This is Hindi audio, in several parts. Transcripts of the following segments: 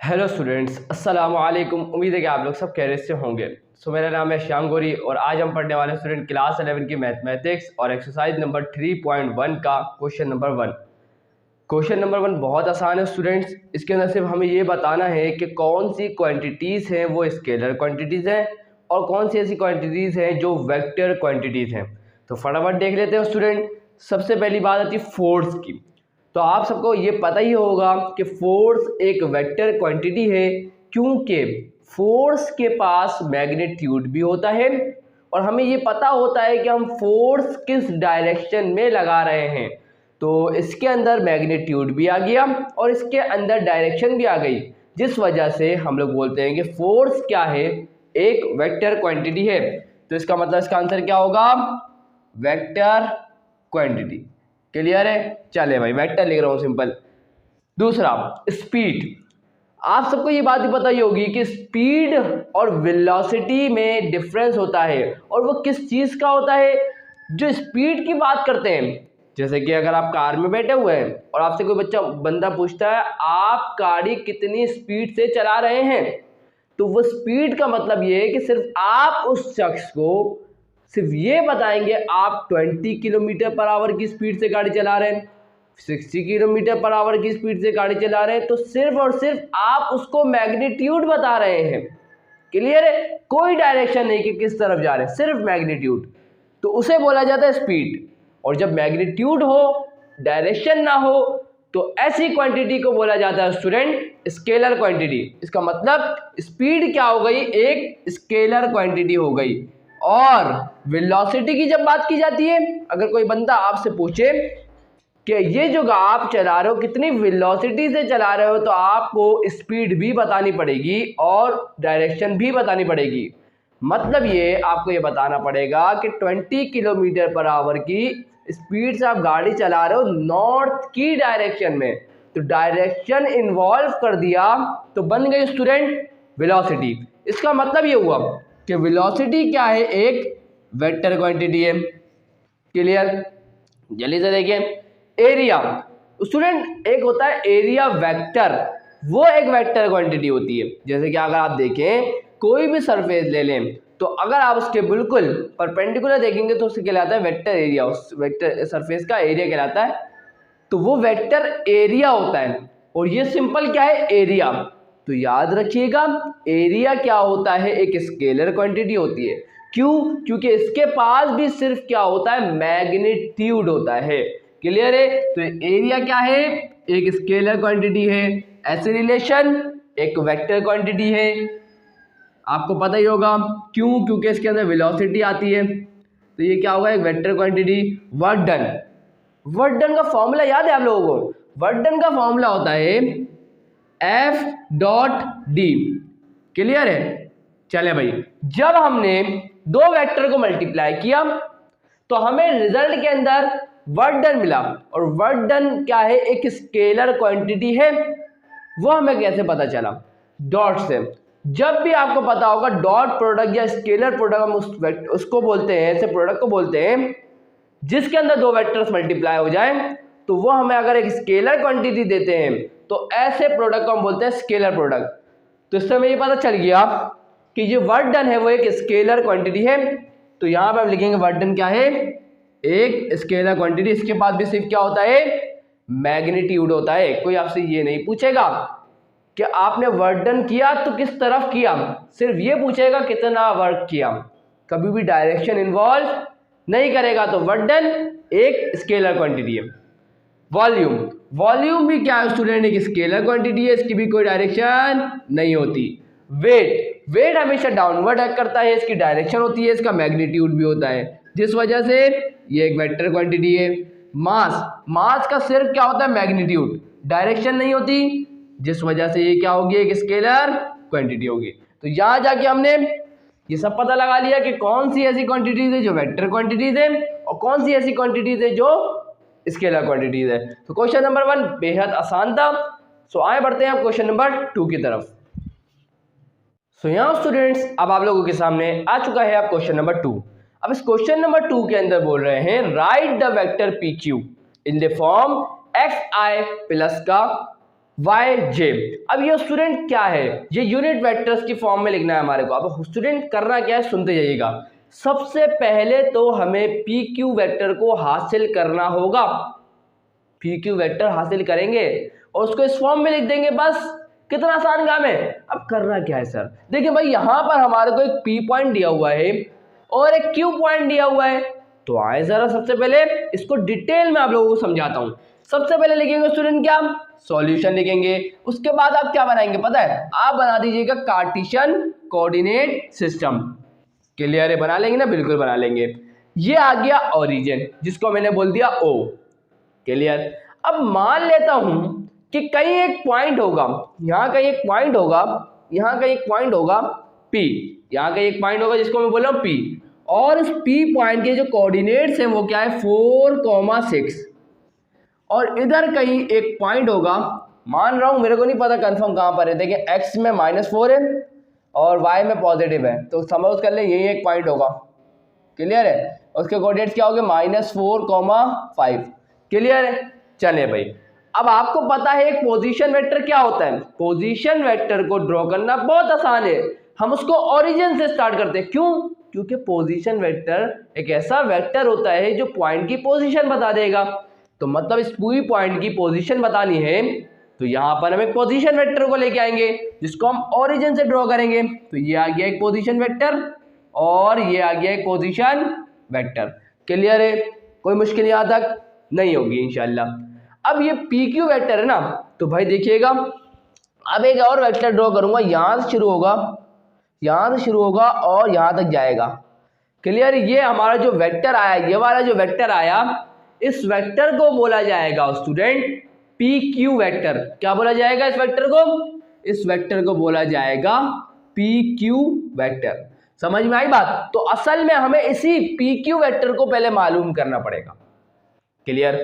हेलो स्टूडेंट्स, अस्सलाम वालेकुम। उम्मीद है कि आप लोग सब खैरियत से होंगे। मेरा नाम है श्याम गोरी और आज हम पढ़ने वाले स्टूडेंट क्लास 11 की मैथमेटिक्स और एक्सरसाइज नंबर 3.1 का क्वेश्चन नंबर 1। क्वेश्चन नंबर 1 बहुत आसान है स्टूडेंट्स। इसके अंदर सिर्फ हमें ये बताना है कि कौन सी क्वांटिटीज़ हैं वो स्केलर क्वांटिटीज़ हैं और कौन सी ऐसी क्वांटिटीज़ हैं जो वेक्टर क्वांटिटीज़ हैं। तो फटाफट देख लेते हैं स्टूडेंट। सबसे पहली बात आती है फोर्स की। तो आप सबको ये पता ही होगा कि फोर्स एक वेक्टर क्वांटिटी है, क्योंकि फोर्स के पास मैग्नीट्यूड भी होता है और हमें ये पता होता है कि हम फोर्स किस डायरेक्शन में लगा रहे हैं। तो इसके अंदर मैग्नीट्यूड भी आ गया और इसके अंदर डायरेक्शन भी आ गई, जिस वजह से हम लोग बोलते हैं कि फोर्स क्या है, एक वेक्टर क्वांटिटी है। तो इसका मतलब इसका आंसर क्या होगा, वेक्टर क्वांटिटी। क्लियर है? चले भाई, वेक्टर लिख रहा हूँ सिंपल। दूसरा, स्पीड। आप सबको ये बात भी पता ही होगी कि स्पीड और वेलोसिटी में डिफरेंस होता है, और वो किस चीज़ का होता है। जो स्पीड की बात करते हैं, जैसे कि अगर आप कार में बैठे हुए हैं और आपसे कोई बंदा पूछता है आप गाड़ी कितनी स्पीड से चला रहे हैं, तो वो स्पीड का मतलब ये है कि सिर्फ आप उस शख्स को सिर्फ ये बताएंगे आप 20 किलोमीटर पर आवर की स्पीड से गाड़ी चला रहे हैं, 60 किलोमीटर पर आवर की स्पीड से गाड़ी चला रहे हैं, तो सिर्फ और सिर्फ आप उसको मैग्नीट्यूड बता रहे हैं। क्लियर है? कोई डायरेक्शन नहीं कि किस तरफ जा रहे हैं, सिर्फ मैग्नीट्यूड। तो उसे बोला जाता है स्पीड। और जब मैग्नीट्यूड हो, डायरेक्शन ना हो, तो ऐसी क्वांटिटी को बोला जाता है स्टूडेंट स्केलर क्वांटिटी। इसका मतलब स्पीड क्या हो गई, एक स्केलर क्वांटिटी हो गई। और वेलोसिटी की जब बात की जाती है, अगर कोई बंदा आपसे पूछे कि ये जो आप चला रहे हो कितनी वेलोसिटी से चला रहे हो, तो आपको स्पीड भी बतानी पड़ेगी और डायरेक्शन भी बतानी पड़ेगी। मतलब ये आपको ये बताना पड़ेगा कि 20 किलोमीटर पर आवर की स्पीड से आप गाड़ी चला रहे हो नॉर्थ की डायरेक्शन में, तो डायरेक्शन इन्वॉल्व कर दिया तो बन गई स्टूडेंट वेलोसिटी। इसका मतलब ये हुआ कि वेलोसिटी क्या है, एक वेक्टर क्वांटिटी है। क्लियर? जल्दी से देखिए, एरिया स्टूडेंट एक होता है एरिया वेक्टर, वो एक वेक्टर क्वांटिटी होती है। जैसे कि अगर आप देखें कोई भी सरफेस ले लें, तो अगर आप उसके बिल्कुल परपेंडिकुलर देखेंगे तो उससे कहलाता है वेक्टर एरिया, उस वेक्टर सरफेस का एरिया कहलाता है। तो वो वेक्टर एरिया होता है। और ये सिंपल क्या है, एरिया। तो याद रखिएगा एरिया क्या होता है, एक स्केलर क्वांटिटी होती है। क्यों? क्योंकि इसके पास भी सिर्फ क्या होता है, मैग्नीट्यूड होता है। क्लियर है? तो एरिया क्या है, एक स्केलर क्वांटिटी है। ऐसे रिलेशन एक वेक्टर क्वांटिटी है। आपको पता ही होगा क्यों, क्योंकि इसके अंदर वेलोसिटी आती है। तो ये क्या होगा, एक vector quantity. Work done, work done का फॉर्मूला याद है आप लोगों को? वर्क डन का फॉर्मूला होता है F.D। क्लियर है? चले भाई, जब हमने दो वेक्टर को मल्टीप्लाई किया तो हमें रिजल्ट के अंदर वर्क डन मिला। और वर्क डन क्या है, एक स्केलर क्वांटिटी है। वो हमें कैसे पता चला? डॉट से। जब भी आपको पता होगा डॉट प्रोडक्ट या स्केलर प्रोडक्ट, हम उसको बोलते हैं, ऐसे प्रोडक्ट को बोलते हैं जिसके अंदर दो वेक्टर्स मल्टीप्लाई हो जाए, तो वो हमें अगर एक स्केलर क्वांटिटी देते हैं तो ऐसे प्रोडक्ट को हम बोलते हैं स्केलर प्रोडक्ट। तो इससे हमें ये पता चल गया कि ये वर्क डन है वो एक स्केलर क्वांटिटी है। तो यहाँ पे हम लिखेंगे वर्क डन क्या है, एक स्केलर क्वांटिटी। इसके पास भी सिर्फ क्या होता है, मैग्नीट्यूड होता है। कोई आपसे ये नहीं पूछेगा कि आपने वर्क डन किया तो किस तरफ किया, सिर्फ ये पूछेगा कितना वर्क किया। कभी भी डायरेक्शन इन्वॉल्व नहीं करेगा। तो वर्क डन एक स्केलर क्वांटिटी है। वॉल्यूम, वॉल्यूम भी क्या है स्टूडेंट, एक स्केलर क्वांटिटी है, इसकी भी कोई डायरेक्शन नहीं होती। वेट, वेट हमेशा डाउनवर्ड एक्ट करता है, इसकी डायरेक्शन होती है, इसका मैग्नीट्यूड भी होता है, जिस वजह से ये एक वेक्टर क्वांटिटी है। मास, मास का सिर्फ क्या होता है, मैग्नीट्यूड, डायरेक्शन नहीं होती, जिस वजह से ये क्या होगी, एक स्केलर क्वांटिटी होगी। तो यहाँ जाके हमने ये सब पता लगा लिया कि कौन सी ऐसी क्वांटिटीज है जो वेक्टर क्वांटिटीज है और कौन सी ऐसी क्वांटिटीज है जो स्केलर क्वांटिटीज है। तो क्वेश्चन नंबर 1 बेहद आसान था। सो आए बढ़ते हैं अब क्वेश्चन नंबर 2 की तरफ। सो यहाँ स्टूडेंट्स अब आप लोगों के सामने आ चुका है अब क्वेश्चन नंबर 2। अब इस क्वेश्चन नंबर 2 के अंदर बोल रहे हैं right the vector PQ in the form xi plus का वाई जे। अब ये स्टूडेंट क्या है, ये यूनिट वेक्टर्स की फॉर्म में लिखना है हमारे को। अब स्टूडेंट करना क्या है, सुनते जाइएगा। सबसे पहले तो हमें पी क्यू वेक्टर को हासिल करना होगा। पी क्यू वेक्टर हासिल करेंगे और उसको इस फॉर्म में लिख देंगे, बस। कितना आसान काम है। अब करना क्या है सर, देखिए भाई यहां पर हमारे को एक पी पॉइंट दिया हुआ है और एक क्यू पॉइंट दिया हुआ है। तो आए जरा सबसे पहले इसको डिटेल में आप लोगों को समझाता हूं। सबसे पहले लिखेंगे स्टूडेंट क्या, सॉल्यूशन लिखेंगे। उसके बाद आप क्या बनाएंगे पता है, आप बना दीजिएगा कार्टेशियन कोऑर्डिनेट सिस्टम। क्लियर है, बना लेंगे ना, बिल्कुल बना लेंगे। ये आ गया ओरिजिन, जिसको मैंने बोल दिया ओ। क्लियर। अब मान लेता हूं कि कहीं एक पॉइंट होगा, यहां कहीं एक पॉइंट होगा, यहां कहीं एक पॉइंट होगा P, यहां कहीं एक पॉइंट होगा जिसको मैं बोल रहा हूं P। और इस P पॉइंट के जो कोऑर्डिनेट्स हैं वो क्या है 4,6। और इधर कहीं एक पॉइंट होगा, मान रहा हूं, मेरे को नहीं पता कंफर्म कहां पर है। देखिए x में -4 है और y में पॉजिटिव है, तो सपोज कर ले यही एक पॉइंट होगा। क्लियर है। उसके कोऑर्डिनेट्स क्या हो गए -4,5। क्लियर है। चलिए भाई, अब आपको पता है एक पोजीशन वेक्टर क्या होता है। पोजीशन वेक्टर को ड्रॉ करना बहुत आसान है। हम उसको ओरिजिन से स्टार्ट करते हैं। क्यों, क्योंकि पोजीशन वेक्टर एक ऐसा वेक्टर होता है जो पॉइंट की पोजीशन बता देगा। तो मतलब इस पूरी पॉइंट की पोजीशन बतानी है तो यहां पर हम एक पोजीशन वेक्टर को लेके आएंगे जिसको हम ओरिजिन से ड्रॉ करेंगे। तो ये आ गया एक पोजीशन वेक्टर और ये आ गया एक पोजीशन वेक्टर। क्लियर है, कोई मुश्किल यहां तक नहीं होगी इंशाल्लाह। अब ये पी क्यू वेक्टर है ना, तो भाई देखिएगा अब एक और वेक्टर ड्रॉ करूंगा। यहां से शुरू होगा, यहां से शुरू होगा और यहां तक जाएगा। क्लियर। ये हमारा जो वेक्टर आया, ये वाला जो वेक्टर आया, इस वेक्टर को बोला जाएगा स्टूडेंट पी क्यू वेक्टर। क्या बोला जाएगा इस वेक्टर को, इस वेक्टर को बोला जाएगा पी क्यू वेक्टर। समझ में आई बात। तो असल में हमें इसी पी क्यू वेक्टर को पहले मालूम करना पड़ेगा। क्लियर।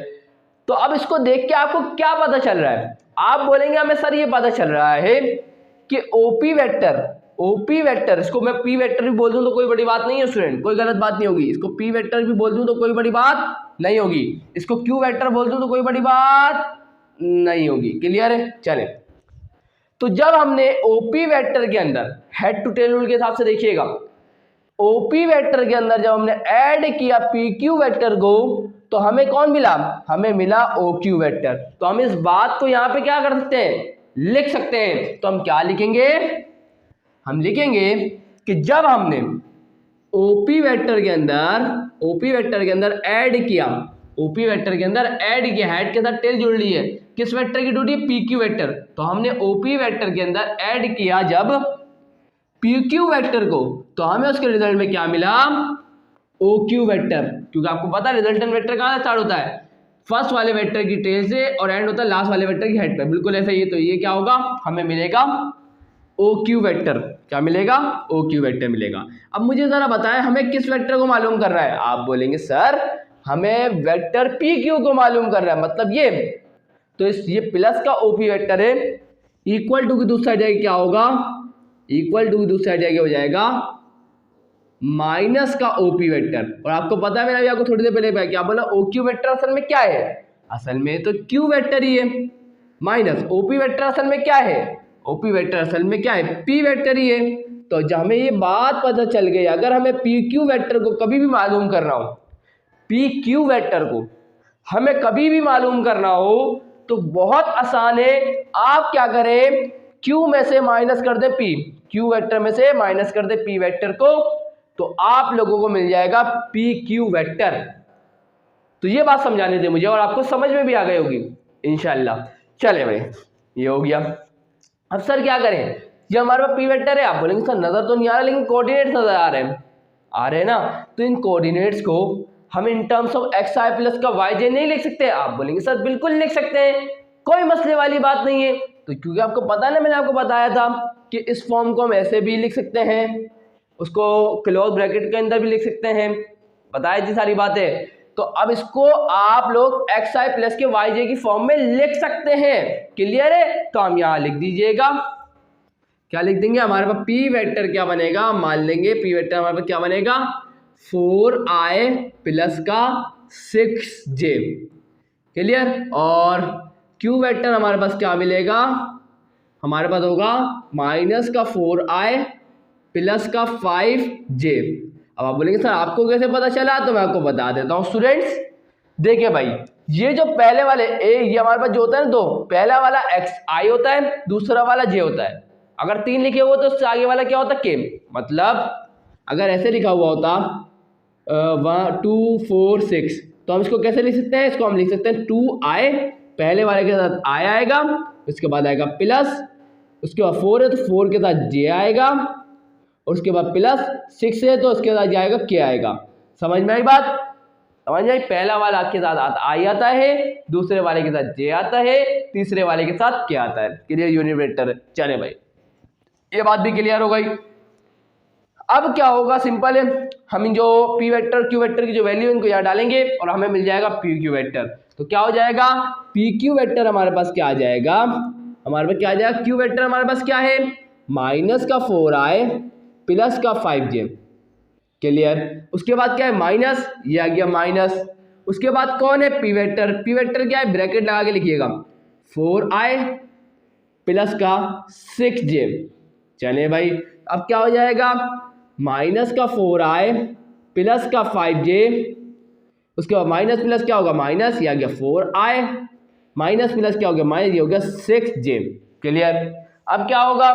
तो अब इसको देख के आपको क्या पता चल रहा है, आप बोलेंगे हमें सर ये पता चल रहा है कि ओपी वेक्टर, ओपी वेक्टर, इसको मैं पी वेक्टर भी बोल दूं तो कोई बड़ी बात नहीं है स्टूडेंट, कोई गलत बात नहीं होगी। इसको पी वेक्टर भी बोल दूं तो कोई बड़ी बात नहीं होगी, इसको क्यू वेक्टर बोल दूं तो कोई बड़ी बात नहीं होगी। क्लियर है। चले, तो जब हमने ओपी वेक्टर के अंदर हेड टू टेल रूल के हिसाब से देखिएगा, ओपी वेक्टर के अंदर जब हमने ऐड किया पी क्यू वेक्टर को तो हमें कौन मिला, हमें मिला ओ क्यू वेक्टर। तो हम इस बात को यहां पे क्या कर सकते हैं, लिख सकते हैं। तो हम क्या लिखेंगे, हम लिखेंगे कि जब हमने ओपी वेक्टर के अंदर, ओपी वेक्टर के अंदर ऐड किया, ओपी वेक्टर के अंदर ऐड किया, हेड के साथ टेल जुड़ ली है, किस वेक्टर की ड्यूटी, पी क्यू वेक्टर। तो हमने ओपी वेक्टर के अंदर ऐड किया जब पी क्यू वेक्टर को, तो हमें उसके रिजल्ट में क्या मिला, ओ क्यू वेक्टर। क्योंकि आपको पता है रिजल्टेंट वेक्टर कहां से स्टार्ट होता है, फर्स्ट वाले वेक्टर की टेल से, और एंड होता है लास्ट वाले वेक्टर की हेड पे। बिल्कुल ऐसा ही है। तो ये क्या होगा, हमें मिलेगा ओ क्यू वेक्टर। क्या मिलेगा, ओ क्यू वेक्टर मिलेगा। अब मुझे जरा बताएं हमें किस वेक्टर को मालूम कर रहा है। आप बोलेंगे सर हमें वेक्टर पी क्यू को मालूम कर रहा है, मतलब ये, तो ये प्लस का ओपी वेक्टर है, इक्वल टू की दूसरी साइड जाएगी क्या होगा, इक्वल टू की दूसरी साइड जाएगी हो जाएगा माइनस का ओपी वेक्टर। और आपको पता है मैंने अभी आपको थोड़ी देर पहले क्या बोला, ओ क्यू वेक्टर असल में क्या है, असल में तो क्यू वेक्टर ही है, माइनस ओपी वेक्टर असल में क्या है, ओपी वेक्टर असल में क्या है, पी वेक्टर ही है। तो जब हमें ये बात पता चल गई, अगर हमें पी क्यू वेक्टर को कभी भी मालूम करना हो, पी क्यू वेक्टर को हमें कभी भी मालूम करना हो तो बहुत आसान है। आप क्या करें, क्यू में से माइनस कर दे पी, क्यू वेक्टर में से माइनस कर दे पी वेक्टर को, तो आप लोगों को मिल जाएगा पी क्यू वेक्टर। तो ये बात समझाने थे मुझे और आपको समझ में भी आ गई होगी इंशाल्लाह। चले भाई, ये हो गया। अब सर क्या करें, ये हमारे पास पी वेक्टर है। आप बोलेंगे सर नजर तो नहीं आ रहा लेकिन कोऑर्डिनेट्स नजर आ रहे हैं, आ रहे हैं ना। तो इन कोऑर्डिनेट्स को हम in terms of x I plus का वाई जे नहीं लिख सकते। आप बोलेंगे सर बिल्कुल लिख सकते हैं, कोई मसले वाली बात नहीं है। तो क्योंकि आपको पता है ना, मैंने आपको बताया था कि इस फॉर्म को हम ऐसे भी लिख सकते हैं, उसको क्लोज ब्रैकेट के अंदर भी लिख सकते हैं, बताया जी सारी बातें। तो अब इसको आप लोग एक्स आई प्लस के वाई जे की फॉर्म में लिख सकते हैं। क्लियर है। तो हम यहाँ लिख दीजिएगा, क्या लिख देंगे, हमारे पास पी वेक्टर क्या बनेगा, मान लेंगे पी वेक्टर हमारे पास क्या बनेगा, 4i प्लस का 6j। क्लियर। और क्यू वेक्टर हमारे पास क्या मिलेगा, हमारे पास होगा माइनस का 4i प्लस का 5j। अब आप बोलेंगे सर आपको कैसे पता चला, तो मैं आपको बता देता हूँ स्टूडेंट्स। देखिए भाई, ये जो पहले वाले ये हमारे पास जो होता है ना, दो, पहला वाला xi होता है, दूसरा वाला j होता है। अगर 3 लिखे हुए तो उससे आगे वाला क्या होता है, k। मतलब अगर ऐसे लिखा हुआ होता 1 2 4 6, तो हम इसको कैसे लिख सकते हैं, इसको हम लिख सकते हैं 2i, पहले वाले के साथ i आएगा, उसके बाद आएगा प्लस, उसके बाद 4 है तो 4 के साथ j आएगा, और उसके बाद प्लस 6 है तो उसके साथ आएगा k आएगा। समझ में आई बात, समझ में आई। पहला वाला के साथ i आता है, दूसरे वाले के साथ j आता है, तीसरे वाले के साथ k आता है। Clear unit vector. चले भाई, ये बात भी क्लियर हो गई। अब क्या होगा, सिंपल है, हम जो पी वेक्टर क्यू वेक्टर की जो वैल्यू इनको यहाँ डालेंगे और हमें मिल जाएगा पी क्यू वेक्टर। तो क्या हो जाएगा, पी क्यू वेक्टर हमारे पास क्या आ जाएगा, हमारे पास क्या आ जाएगा, क्यू वेक्टर हमारे पास क्या है, माइनस का 4i प्लस का 5j। क्लियर। उसके बाद क्या है, माइनस, ये आ गया माइनस। उसके बाद कौन है, पी वेक्टर। पी वेक्टर क्या है, ब्रैकेट लगा के लिखिएगा, 4i प्लस का 6j। चले भाई, अब क्या हो जाएगा, माइनस का 4i प्लस का 5j, उसके बाद माइनस प्लस क्या होगा, माइनस, ये आ गया 4i, माइनस प्लस क्या हो गया, माइनस, ये हो गया 6j। क्लियर। अब क्या होगा,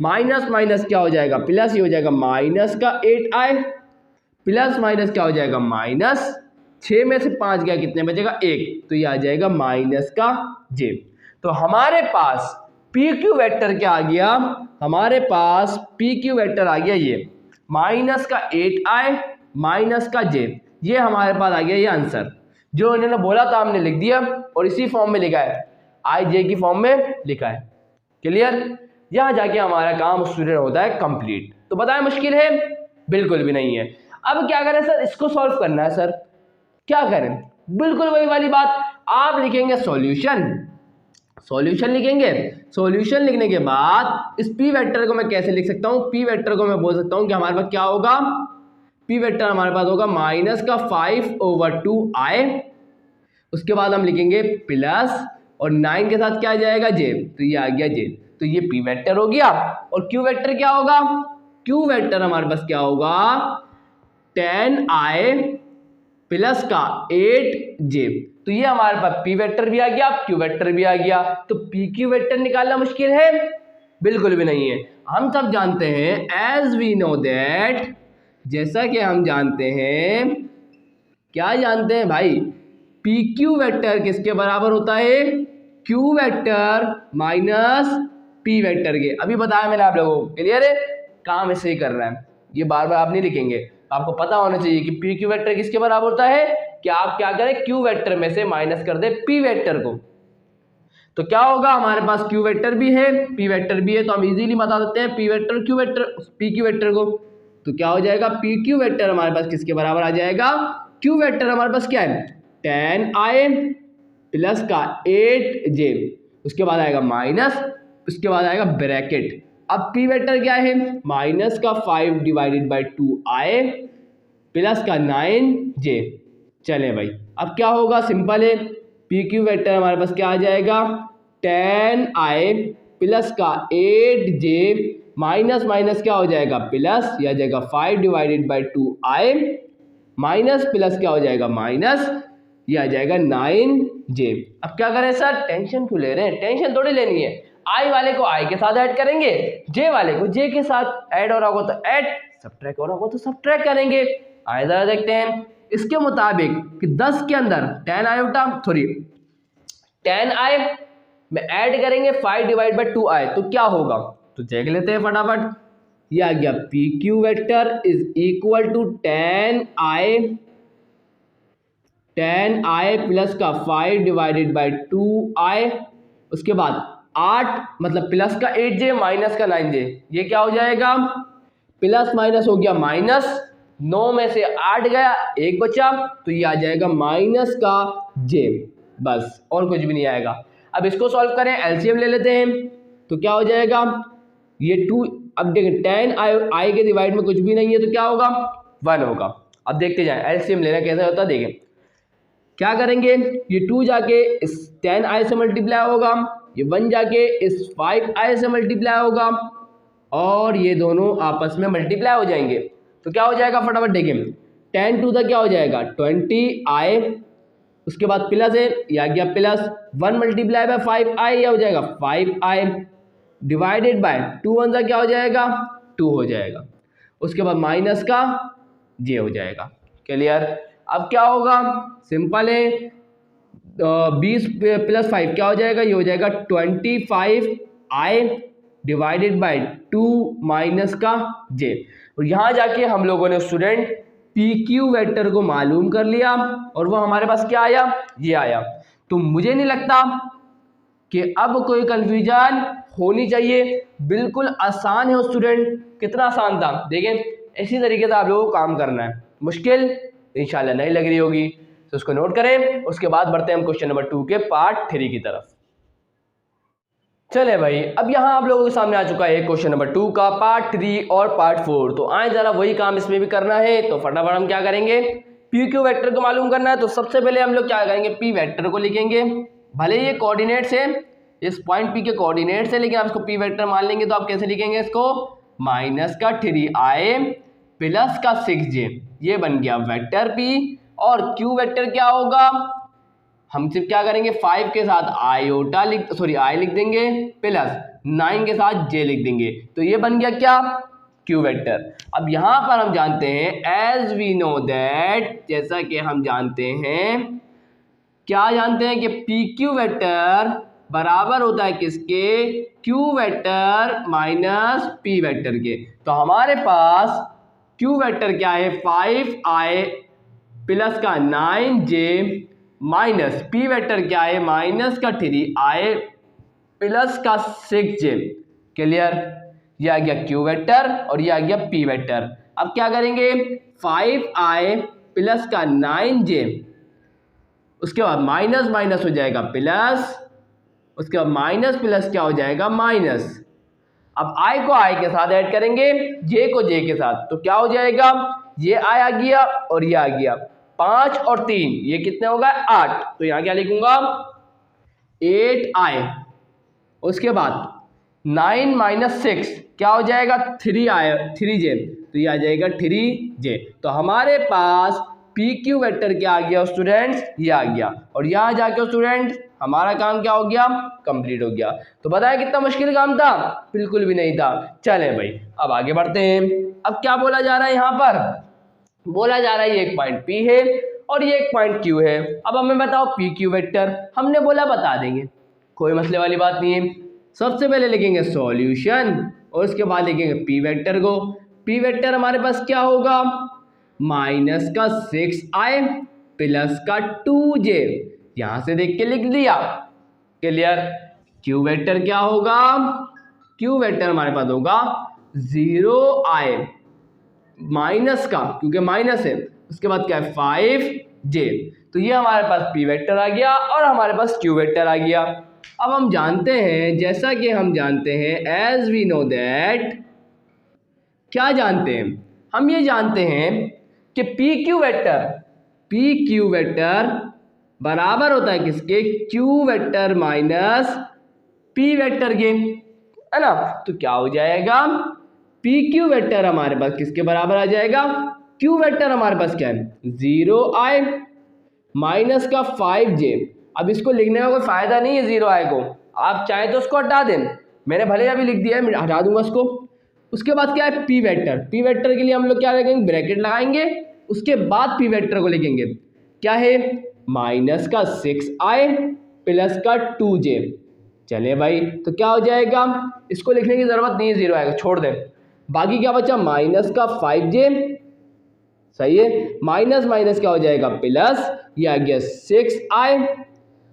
माइनस माइनस क्या हो जाएगा, प्लस, ये हो जाएगा माइनस का 8i, प्लस माइनस क्या हो जाएगा, माइनस, 6 में से 5 गया, कितने बचेगा, 1, तो ये आ जाएगा माइनस का j। तो हमारे पास पी क्यू वेक्टर क्या आ गया, हमारे पास पी क्यू वेक्टर आ गया ये माइनस का 8i माइनस का j। ये हमारे पास आ गया ये आंसर, जो इन्होंने बोला था हमने लिख दिया और इसी फॉर्म में लिखा है, आई जे की फॉर्म में लिखा है। क्लियर। यहाँ जाके हमारा काम स्टूडेंट होता है कंप्लीट। तो बताएं मुश्किल है, बिल्कुल भी नहीं है। अब क्या करें सर, इसको सॉल्व करना है सर, क्या करें, बिल्कुल वही वाली बात, आप लिखेंगे सॉल्यूशन, सॉल्यूशन लिखेंगे। सॉल्यूशन लिखने के बाद इस पी वेक्टर को मैं कैसे लिख सकता हूँ, पी वेक्टर को मैं बोल सकता हूँ कि हमारे पास क्या होगा, पी वेक्टर हमारे पास होगा माइनस का 5/2i, उसके बाद हम लिखेंगे प्लस, और 9 के साथ क्या आ जाएगा, j, तो ये आ गया j। तो ये पी वेक्टर हो गया। और क्यू वेक्टर क्या होगा, क्यू वेक्टर हमारे पास क्या होगा, 10i प्लस का 8j। तो ये हमारे पास पी वेक्टर भी आ गया, क्यू वेक्टर भी आ गया। तो पी क्यू वेक्टर निकालना मुश्किल है, बिल्कुल भी नहीं है। हम सब जानते हैं, एज वी नो दैट, जैसा कि हम जानते हैं, क्या जानते हैं भाई, पी क्यू वेक्टर किसके बराबर होता है, Q vector minus P vector के। अभी बताया मैंने आप लोगों को। क्लियर है, काम ऐसे ही कर रहा है, ये बार बार आप नहीं लिखेंगे, आपको पता होना चाहिए कि पी क्यू वेक्टर किसके बराबर होता है, कि आप क्या करें, क्यू वेक्टर में से माइनस कर दे पी वेक्टर को। तो क्या होगा, हमारे पास क्यू वेक्टर भी है, पी वेक्टर भी है, तो हम इजीली बता सकते हैं P vector Q vector, P Q vector को। तो क्या हो जाएगा, पी क्यू वेक्टर हमारे पास किसके बराबर आ जाएगा, क्यू वेक्टर हमारे पास क्या है, 10i प्लस का 8j, उसके बाद आएगा माइनस, उसके बाद आएगा ब्रैकेट। अब पी वेक्टर क्या है, माइनस का 5/2i प्लस का 9j। चले भाई, अब क्या होगा, सिंपल है, पी क्यू वेक्टर हमारे पास क्या आ जाएगा, 10i प्लस का 8j, माइनस माइनस क्या हो जाएगा, प्लस, यह आ जाएगा 5/2i, माइनस प्लस क्या हो जाएगा, माइनस, ये आ जाएगा 9j। अब क्या करें सर, टेंशन क्यों ले रहे हैं, टेंशन थोड़ी लेनी है। आई वाले को आई के साथ ऐड करेंगे, जे वाले को जे के साथ ऐड हो रहा होगा तो ऐड, सब्ट्रैक्ट हो रहा होगा तो सब्ट्रैक्ट करेंगे। आइए जरा देखते हैं इसके मुताबिक कि 10 के अंदर 10i में ऐड करेंगे 5/2i, तो क्या होगा, तो देख लेते हैं फटाफट। ये आ गया P Q vector is equal to 10i plus का 5/2i, उसके बाद 8 मतलब प्लस का 8j माइनस का 9j, ये क्या हो जाएगा, प्लस माइनस हो गया माइनस, 9 में से 8 गया, 1 बचा, तो ये आ जाएगा माइनस का j, बस और कुछ भी नहीं आएगा। अब इसको सॉल्व करें, एलसीएम ले लेते हैं, तो क्या हो जाएगा, ये 2, अब देखें 10i के डिवाइड में कुछ भी नहीं है तो क्या होगा, 1 होगा। अब देखते जाएं एलसीएम लेना कैसे होता है, देखें क्या करेंगे, ये 2 जाके इस 10i से मल्टीप्लाई होगा, ये 1 जाके इस 5i से मल्टीप्लाई होगा और ये दोनों आपस में मल्टीप्लाई हो जाएंगे। तो क्या हो जाएगा, फटाफट देखें, 10 टू द क्या हो जाएगा 20i, उसके बाद प्लस है, ये आ गया प्लस 1 मल्टीप्लाई बाय 5i, यह हो जाएगा 5i डिवाइडेड बाय 2 1 क्या हो जाएगा 2 हो जाएगा, उसके बाद माइनस का j हो जाएगा। क्लियर। अब क्या होगा, सिंपल है, 20 प्लस 5 क्या हो जाएगा, ये हो जाएगा 25i डिवाइडेड बाय 2 माइनस का j। और यहाँ जाके हम लोगों ने स्टूडेंट पी क्यू वेक्टर को मालूम कर लिया और वो हमारे पास क्या आया, ये आया। तो मुझे नहीं लगता कि अब कोई कंफ्यूजन होनी चाहिए, बिल्कुल आसान है स्टूडेंट। कितना आसान था देखें, इसी तरीके से आप लोगों को काम करना है, मुश्किल इंशाल्लाह नहीं लग रही होगी, तो उसको नोट करें। उसके बाद बढ़ते हैं हम क्वेश्चन नंबर 2 के पार्ट 3 की तरफ। चले भाई, अब यहाँ आप लोगों के सामने आ चुका है क्वेश्चन नंबर 2 का पार्ट 3 और पार्ट 4। तो आए जरा वही काम इसमें भी करना है, तो फटाफट हम क्या करेंगे, पी क्यू वेक्टर को मालूम करना है। तो सबसे पहले हम लोग क्या करेंगे, पी वेक्टर को लिखेंगे, भले ये कोऑर्डिनेट्स है, इस पॉइंट पी के कोऑर्डिनेट्स है, लेकिन आप इसको पी वेक्टर मान लेंगे। तो आप कैसे लिखेंगे इसको, माइनस का 3i प्लस का 6j, ये बन गया वेक्टर पी। और क्यू वेक्टर क्या होगा, हम सिर्फ क्या करेंगे 5 के साथ आई लिख देंगे प्लस 9 के साथ j लिख देंगे, तो ये बन गया क्या, क्यू वेक्टर। अब यहां पर हम जानते हैं एज वी नो दैट, जैसा कि हम जानते हैं, क्या जानते हैं कि पी क्यू वेक्टर बराबर होता है किसके, Q vector minus P vector के। तो हमारे पास क्यू वेक्टर क्या है, 5i प्लस का 9j माइनस पी वेक्टर क्या है, माइनस का 3i प्लस का 6j। क्लियर। ये आ गया क्यू वेक्टर और ये आ गया पी वेक्टर। अब क्या करेंगे, 5i प्लस का 9j, उसके बाद माइनस माइनस हो जाएगा प्लस, उसके बाद माइनस प्लस क्या हो जाएगा माइनस। अब i को i के साथ ऐड करेंगे, j को j के साथ, तो क्या हो जाएगा, ये i आ गया और ये आ गया, 5 और 3 ये कितने होगा 8। तो यहाँ क्या लिखूंगा 8i, उसके बाद 9 माइनस 6 क्या हो जाएगा 3j, तो ये आ जाएगा 3j। तो हमारे पास पी क्यू वेक्टर क्या आ गया स्टूडेंट्स, ये आ गया। और यहाँ जाके स्टूडेंट्स हमारा काम क्या हो गया, कंप्लीट हो गया। तो बताया कितना मुश्किल काम था, बिल्कुल भी नहीं था। चले भाई अब आगे बढ़ते हैं। अब क्या बोला जा रहा है, यहाँ पर बोला जा रहा है ये एक पॉइंट P है और ये एक पॉइंट Q है। अब हमें बताओ पी क्यू वेक्टर, हमने बोला बता देंगे, कोई मसले वाली बात नहीं है। सबसे पहले लिखेंगे सॉल्यूशन और उसके बाद लिखेंगे पी वेक्टर को। पी वेक्टर हमारे पास क्या होगा, माइनस का 6i प्लस का 2j, यहां से देख के लिख दिया। क्लियर। क्यू वेक्टर क्या होगा, क्यू वेक्टर हमारे पास होगा 0i माइनस का, क्योंकि माइनस है, उसके बाद क्या है 5j। तो ये हमारे पास पी वेक्टर आ गया और हमारे पास क्यू वेक्टर आ गया। अब हम जानते हैं, जैसा कि हम जानते हैं, एज वी नो दैट, क्या जानते हैं, हम ये जानते हैं कि पी क्यू वेक्टर बराबर होता है किसके, Q vector minus P vector के, है ना। तो क्या हो जाएगा, पी क्यू वेक्टर हमारे पास किसके बराबर आ जाएगा, क्यू वेक्टर हमारे पास क्या है 0i माइनस का 5j। अब इसको लिखने का कोई फायदा नहीं है 0i को, आप चाहें तो उसको हटा दें, मैंने भले अभी लिख दिया है, मैं हटा दूंगा उसको। उसके बाद क्या है पी वेक्टर, पी वेक्टर के लिए हम लोग क्या लिखेंगे, ब्रैकेट लगाएंगे, उसके बाद पी वेक्टर को लिखेंगे, क्या है माइनस का 6i प्लस का 2j। चले भाई, तो क्या हो जाएगा, इसको लिखने की जरूरत नहीं है, 0 आएगा, छोड़ दें। बाकी क्या बचा, माइनस का 5j, सही है, माइनस माइनस क्या हो जाएगा प्लस, ये आ गया 6i,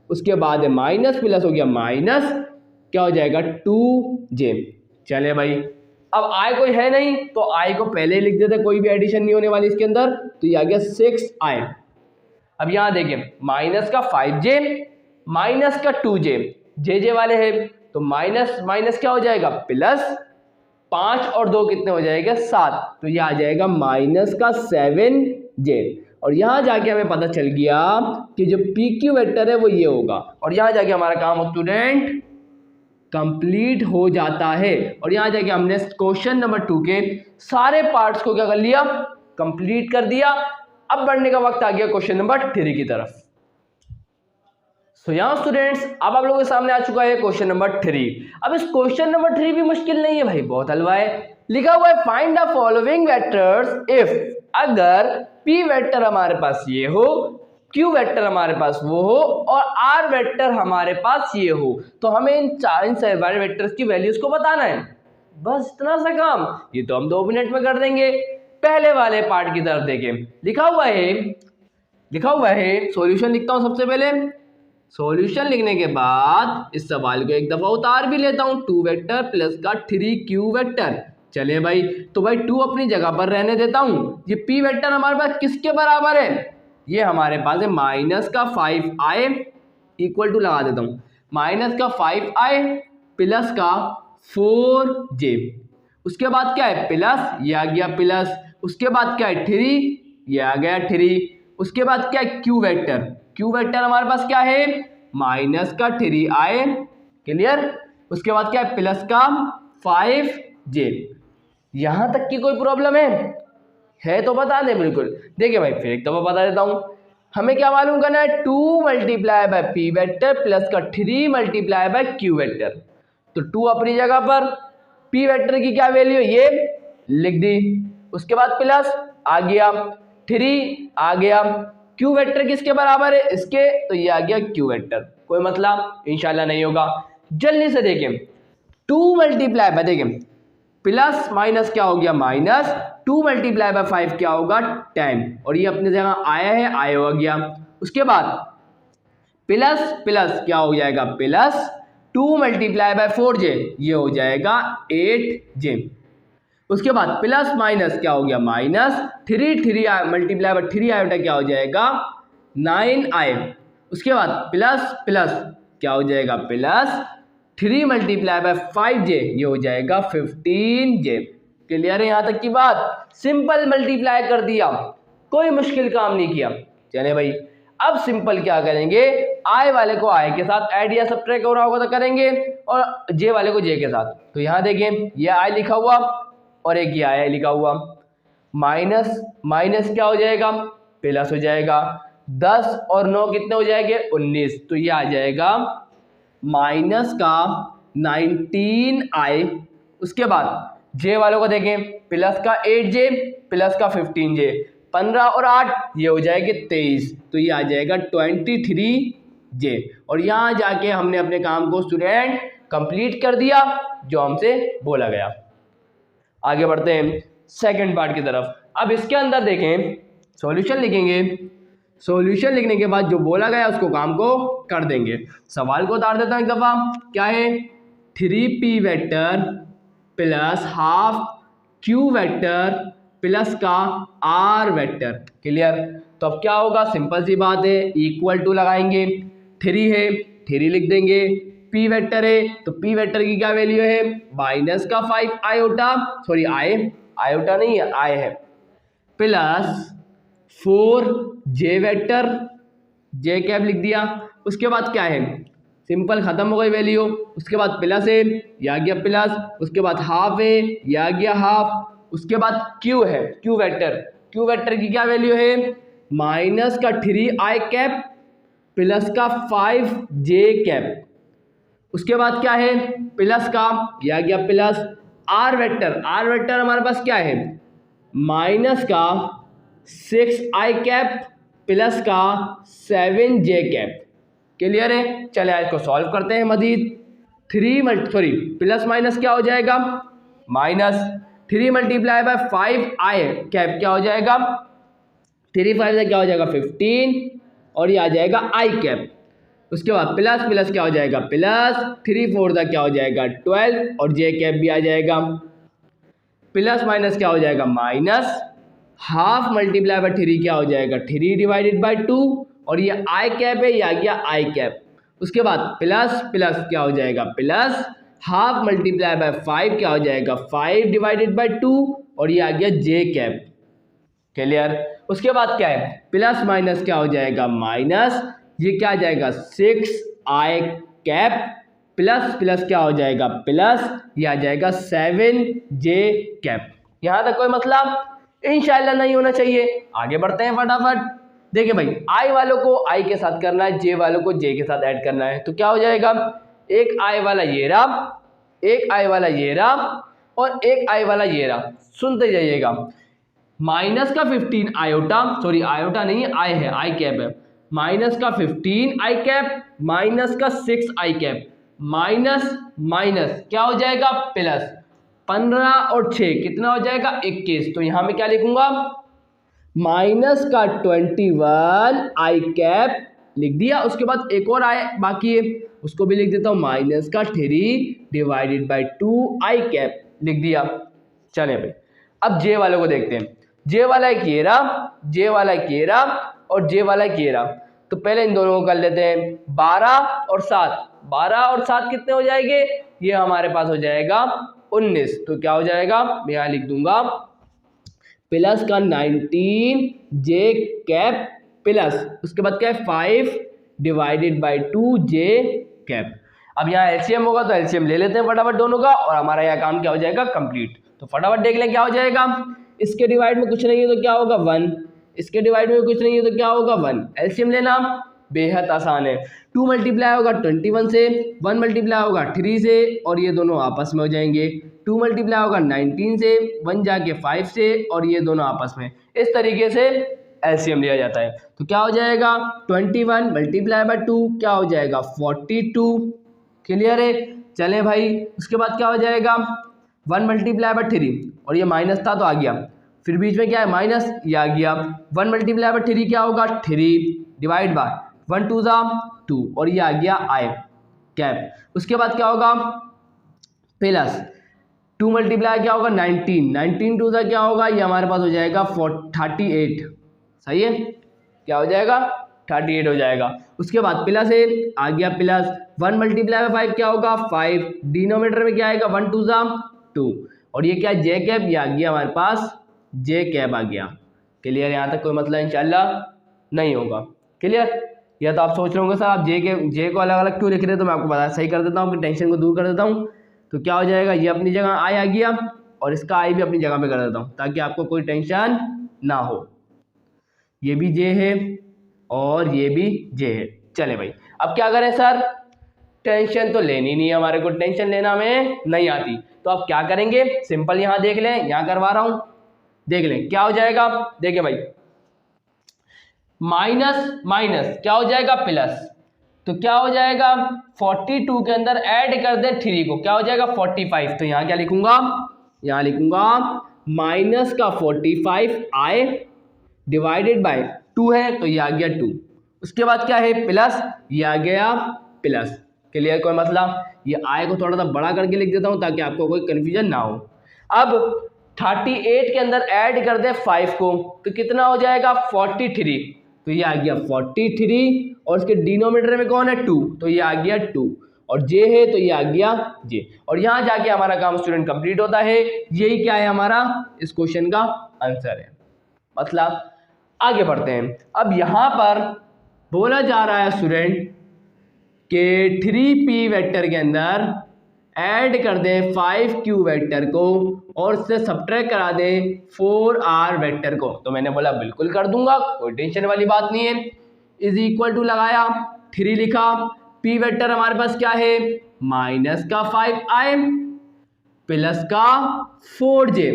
उसके बाद माइनस प्लस हो गया माइनस, क्या हो जाएगा 2j। चले भाई, अब i कोई है नहीं तो i को पहले ही लिख देते, कोई भी एडिशन नहीं होने वाली इसके अंदर, तो ये आ गया 6i। अब यहां देखें, माइनस का 5j माइनस का 2j, जे वाले हैं, तो माइनस माइनस क्या हो जाएगा प्लस, 5 और 2 कितने हो जाएगा 7, तो ये आ जाएगा माइनस का 7j। और यहाँ जाके हमें पता चल गया कि जो पी क्यू वेक्टर है वो ये होगा, और यहाँ जाके हमारा काम स्टूडेंट कंप्लीट हो जाता है। और यहाँ जाके हमने क्वेश्चन नंबर 2 के सारे पार्ट्स को क्या कर लिया, कंप्लीट कर दिया। अब बढ़ने का वक्त आ गया क्वेश्चन नंबर 3 की तरफ। यहाँ स्टूडेंट्स अब आप लोगों के सामने आ चुका है क्वेश्चन नंबर 3। अब इस क्वेश्चन नंबर 3 भी मुश्किल नहीं है भाई, बहुत हलवा है। लिखा हुआ है find the following vectors if, अगर पी वेक्टर हमारे पास ये हो, क्यू वेक्टर हमारे पास वो हो और आर वेक्टर हमारे पास ये हो, तो हमें इन सारे वेक्टर्स की वैल्यूज को बताना है। बस इतना सा काम, ये तो हम 2 मिनट में कर देंगे। पहले वाले पार्ट की तरफ देखें, लिखा हुआ है सॉल्यूशन लिखता हूं। सबसे पहले सॉल्यूशन लिखने के बाद इस सवाल को एक दफा उतार भी लेता हूं, 2 वेक्टर प्लस का 3q वेक्टर। चले भाई, तो भाई 2 अपनी जगह पर रहने देता हूं। ये p वेक्टर हमारे पास किसके बराबर है, ये हमारे पास है माइनस का 5i इक्वल टू लगा देता हूं, माइनस का 5i प्लस का 4j। उसके बाद क्या है प्लस, ये आ गया प्लस। उसके बाद क्या है 3, ये आ गया 3। उसके बाद क्या है q वेक्टर हमारे पास क्या है माइनस का 3i, क्लियर। उसके बाद क्या है प्लस का 5j। यहां तक की कोई प्रॉब्लम है तो बता दें बिल्कुल। देखिए भाई फिर एक दफा बता देता हूं, हमें क्या मालूम करना है 2 multiply by P vector plus का 3 मल्टीप्लाई बाय क्यू वेक्टर। तो 2 अपनी जगह पर, पी वेक्टर की क्या वैल्यू ये लिख दी, उसके बाद प्लस आ गया, 3 आ गया, क्यू वेक्टर किसके बराबर है इसके, तो ये आ गया क्यू वेक्टर। कोई मतलब इंशाल्लाह नहीं होगा। जल्दी से देखें 2 मल्टीप्लाई बाय, देखें प्लस माइनस क्या हो गया माइनस, 2 मल्टीप्लाई बाय 5 क्या होगा 10, और ये अपनी जगह आया है आया हो गया। उसके बाद प्लस प्लस क्या हो जाएगा प्लस 2 मल्टीप्लाई बाय 4j, ये हो जाएगा 8j। उसके बाद प्लस माइनस क्या हो गया माइनस, 3 मल्टीप्लाई बाय 3 आयोटा क्या हो जाएगा 9i। उसके बाद प्लस प्लस क्या हो जाएगा प्लस 3 मल्टीप्लाई बाय 5j, ये हो जाएगा 15j। क्लियर है यहाँ तक की बात, सिंपल मल्टीप्लाई कर दिया, कोई मुश्किल काम नहीं किया। चले भाई अब सिंपल क्या करेंगे, i वाले को i के साथ ऐड या सब्ट्रैक्ट हो रहा होगा तो करेंगे, और j वाले को j के साथ। तो यहाँ देखें ये i लिखा हुआ और एक ये i लिखा हुआ, माइनस माइनस क्या हो जाएगा प्लस हो जाएगा, 10 और 9 कितने हो जाएंगे 19, तो ये आ जाएगा माइनस का 19i। उसके बाद j वालों को देखें प्लस का 8j प्लस का 15j, 15 और 8 ये हो जाएंगे 23, तो ये आ जाएगा 23j। और यहाँ जाके हमने अपने काम को स्टूडेंट कंप्लीट कर दिया जो हमसे बोला गया। आगे बढ़ते हैं सेकंड पार्ट की तरफ। अब इसके अंदर देखें सॉल्यूशन लिखेंगे, सॉल्यूशन लिखने के बाद जो बोला गया उसको काम को कर देंगे। सवाल को उतार देता हूं एक दफा, क्या है 3p vector plus half q vector plus का r वेक्टर। क्लियर, तो अब क्या होगा सिंपल सी बात है, इक्वल टू लगाएंगे, 3 है 3 लिख देंगे, p वेक्टर है तो p वेक्टर की क्या वैल्यू है माइनस का 5 आयोटा, सॉरी आयोटा नहीं है i है, plus 4j vector, j cap लिख दिया। उसके बाद क्या है सिंपल खत्म हो गई वैल्यू। उसके बाद प्लस है ये आ गया प्लस, उसके बाद हाफ है ये आ गया हाफ। उसके बाद q है q वेक्टर की क्या वैल्यू है माइनस का 3i कैप प्लस का 5j कैप। उसके बाद क्या है प्लस का ये आ गया प्लस r वेक्टर हमारे पास क्या है माइनस का 6i कैप प्लस का 7j कैप। क्लियर है, चले आज को सॉल्व करते हैं मजीद। प्लस माइनस क्या हो जाएगा minus 3 multiply by 5i cap क्या हो जाएगा 3 5 से क्या हो जाएगा 15 और ये आ जाएगा i कैप। उसके बाद प्लस प्लस क्या हो जाएगा प्लस 3 4 का क्या हो जाएगा 12 और j कैप भी आ जाएगा। प्लस माइनस क्या हो जाएगा माइनस, हाफ मल्टीप्लाई बाय 3 क्या हो जाएगा 3 डिवाइडेड बाय 2 और ये i कैप है ये आ गया i कैप। उसके बाद प्लस प्लस क्या हो जाएगा प्लस, हाफ मल्टीप्लाई बाय 5 क्या हो जाएगा 5 डिवाइडेड बाय 2 और ये आ गया j कैप। क्लियर। उसके बाद क्या है, प्लस माइनस क्या हो जाएगा माइनस, ये क्या आ जाएगा 6i कैप, प्लस प्लस क्या हो जाएगा प्लस, ये आ जाएगा 7j कैप। यहां तक कोई मतलब इंशाल्लाह नहीं होना चाहिए। आगे बढ़ते हैं फटाफट। देखिए भाई, i वालों को i के साथ करना है, j वालों को j के साथ ऐड करना है, तो क्या हो जाएगा, एक i वाला ये रहा, एक i वाला ये रहा और एक i वाला ये रहा। सुनते जाइएगा, माइनस का 15 आयोटा, सॉरी आयोटा नहीं है, आई है, आई कैप है, माइनस का 15 आई कैप, माइनस का 6 आई कैप, माइनस माइनस क्या हो जाएगा प्लस, 15 और 6 कितना हो जाएगा 21। तो यहां में क्या लिखूंगा, माइनस का 21 आई कैप लिख दिया। उसके बाद एक और आई बाकी है, उसको भी लिख देता हूं, माइनस का 3 डिवाइडेड बाई 2 आई कैप लिख दिया। चले भाई, अब जे वालों को देखते हैं। जे वाला एक ये रहा, जे वाला एक ये रहा और जे वाला एक ये रहा। तो पहले इन दोनों को कर लेते हैं, 12 और 7, 12 और 7 कितने हो जाएंगे, ये हमारे पास हो जाएगा 19। तो क्या हो जाएगा, मैं यहाँ लिख दूंगा प्लस का 19 जे कैप प्लस, उसके बाद क्या है 5 डिवाइडेड बाई 2 जे कैप। अब यहाँ एलसीएम होगा तो एलसीएम ले लेते हैं फटाफट दोनों का, और हमारा यह काम क्या हो जाएगा कंप्लीट। तो फटाफट देख लें क्या हो जाएगा, इसके डिवाइड में कुछ नहीं है तो क्या होगा 1, इसके डिवाइड में कुछ नहीं है तो क्या होगा 1। एलसीएम लेना बेहद आसान है, 2 मल्टीप्लाई होगा 21 से, 1 मल्टीप्लाई होगा 3 से और ये दोनों आपस में हो जाएंगे, 2 मल्टीप्लाई होगा 19 से, 1 जाके 5 से और ये दोनों आपस में। इस तरीके से एलसीएम लिया जाता है। तो क्या हो जाएगा 21 मल्टीप्लाई बाय 2 क्या हो जाएगा 42। क्लियर है, चलें भाई। उसके बाद क्या हो जाएगा 1 मल्टीप्लाई बाय 3 और ये माइनस था तो आ गया, फिर बीच में क्या है माइनस, ये आ गया। 1 मल्टीप्लाई बाय 3 क्या होगा 3 डिवाइड बाय 1 2 2 और ये आ गया आई कैप। उसके बाद क्या होगा प्लस 2 मल्टीप्लाई क्या होगा 19, 19 2 क्या होगा, ये हमारे पास हो जाएगा 38। सही है, क्या हो जाएगा 38 हो जाएगा। उसके बाद प्लस है, आ गया प्लस 1 मल्टीप्लाई बाय 5 क्या होगा 5, डिनोमिनेटर में क्या आएगा 1 2 2 और ये क्या जे कैप, ये आ गया हमारे पास जे कैप आ गया। क्लियर, यहाँ तक कोई मतलब इंशाल्लाह नहीं होगा। क्लियर, या तो आप सोच रहे होंगे सर आप जे को अलग अलग क्यों लिख रहे हैं, तो मैं आपको बता सही कर देता हूँ कि टेंशन को दूर कर देता हूँ। तो क्या हो जाएगा, ये अपनी जगह आई आ गया और इसका आई भी अपनी जगह पे कर देता हूँ ताकि आपको कोई टेंशन ना हो। ये भी जे है और ये भी जे है। चले भाई, अब क्या करें सर, टेंशन तो लेनी नहीं है, हमारे को टेंशन लेना में नहीं आती। तो आप क्या करेंगे, सिंपल यहाँ देख लें, यहाँ करवा रहा हूँ, देख लें क्या हो जाएगा। देखिए भाई, माइनस माइनस क्या हो जाएगा प्लस, तो क्या हो जाएगा 42 के अंदर ऐड कर दे 3 को, क्या हो जाएगा 45। तो यहाँ क्या लिखूंगा, यहाँ लिखूंगा माइनस का 45 आई डिवाइडेड बाय 2 है तो ये आ गया 2। उसके बाद क्या है प्लस, ये आ गया प्लस। क्लियर, कोई मतलब, ये आई को थोड़ा सा बड़ा करके लिख देता हूँ ताकि आपको कोई कंफ्यूजन ना हो। अब 38 के अंदर ऐड कर दे 5 को तो कितना हो जाएगा 43। तो ये आ गया 43 और इसके डिनोमिनेटर में कौन है 2 तो ये आ गया 2 और जे है तो ये आ गया जे। और यहाँ जाके हमारा काम स्टूडेंट कंप्लीट होता है। यही क्या है हमारा इस क्वेश्चन का आंसर है। मतलब आगे बढ़ते हैं। अब यहाँ पर बोला जा रहा है स्टूडेंट के 3p वेक्टर के अंदर ऐड कर दें 5q वेक्टर को और उससे सब्ट्रैक्ट करा दें 4r वेक्टर को। तो मैंने बोला बिल्कुल कर दूंगा, कोई टेंशन वाली बात नहीं है। इज इक्वल टू लगाया, 3 लिखा, p वेक्टर हमारे पास क्या है माइनस का 5i प्लस का 4j।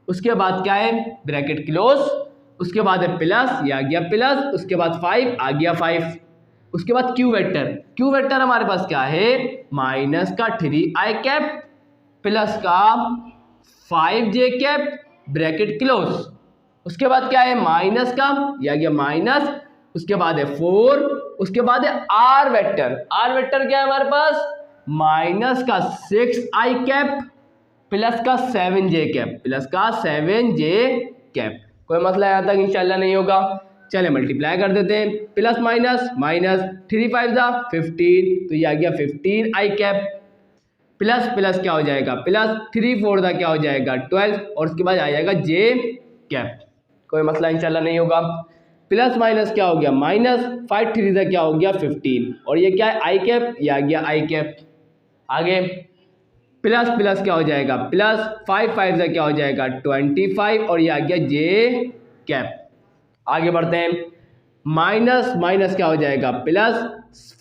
उसके बाद क्या है ब्रैकेट क्लोज, उसके बाद है प्लस, ये आ गया प्लस, उसके बाद 5 आ गया 5। उसके बाद क्यू वेक्टर हमारे पास क्या है माइनस का 3i कैप प्लस का 5j कैप ब्रैकेट क्लोज। उसके बाद क्या है माइनस का, यह आ गया माइनस, उसके बाद है 4, उसके बाद है r वेक्टर क्या है हमारे पास माइनस का 6i कैप प्लस का 7j कैप। कोई मसला यहाँ तक इंशाल्लाह नहीं होगा। चले मल्टीप्लाई कर देते हैं, प्लस माइनस माइनस 3 5 15 तो ये आ गया 15i कैप प्लस प्लस क्या हो जाएगा प्लस 3 4 क्या हो जाएगा 12 और उसके बाद आ जाएगा j कैप। कोई मसला इंशाल्लाह नहीं होगा। प्लस माइनस क्या हो गया माइनस, 5 3 से क्या हो गया 15, और ये क्या है आई कैप, ये आ गया आई कैप। आगे प्लस प्लस क्या हो जाएगा प्लस, 5 5 से क्या हो जाएगा 25, और ये आ गया जे कैप। आगे बढ़ते हैं, माइनस माइनस क्या हो जाएगा प्लस,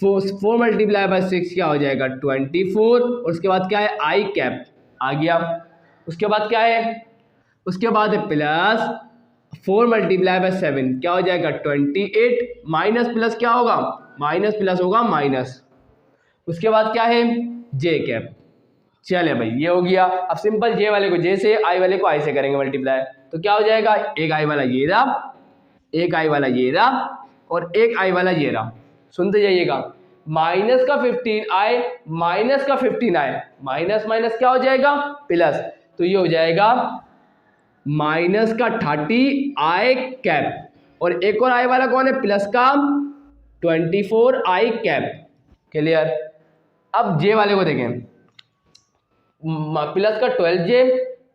4 मल्टीप्लाई बाय 6 क्या हो जाएगा 24, और उसके बाद क्या है आई कैप आ गया। उसके बाद क्या है, उसके बाद है प्लस 4 मल्टीप्लाई बाय 7 क्या हो जाएगा 28, माइनस प्लस क्या होगा माइनस प्लस होगा माइनस। उसके बाद क्या है जे कैप। चले भाई ये हो गया। अब सिंपल जे वाले को जे से, आई वाले को आई से करेंगे मल्टीप्लाई, तो क्या हो जाएगा, एक आई वाला ये रहा, एक आई वाला ये रहा, और एक आई वाला ये रहा। सुनते जाइएगा, माइनस का 15 आए माइनस का 15 आए, माइनस माइनस क्या हो जाएगा प्लस, तो ये हो जाएगा माइनस का 30 आई कैप, और एक और आई वाला कौन है प्लस का 24 आई कैप। क्लियर। अब जे वाले को देखें, प्लस का 12 जे,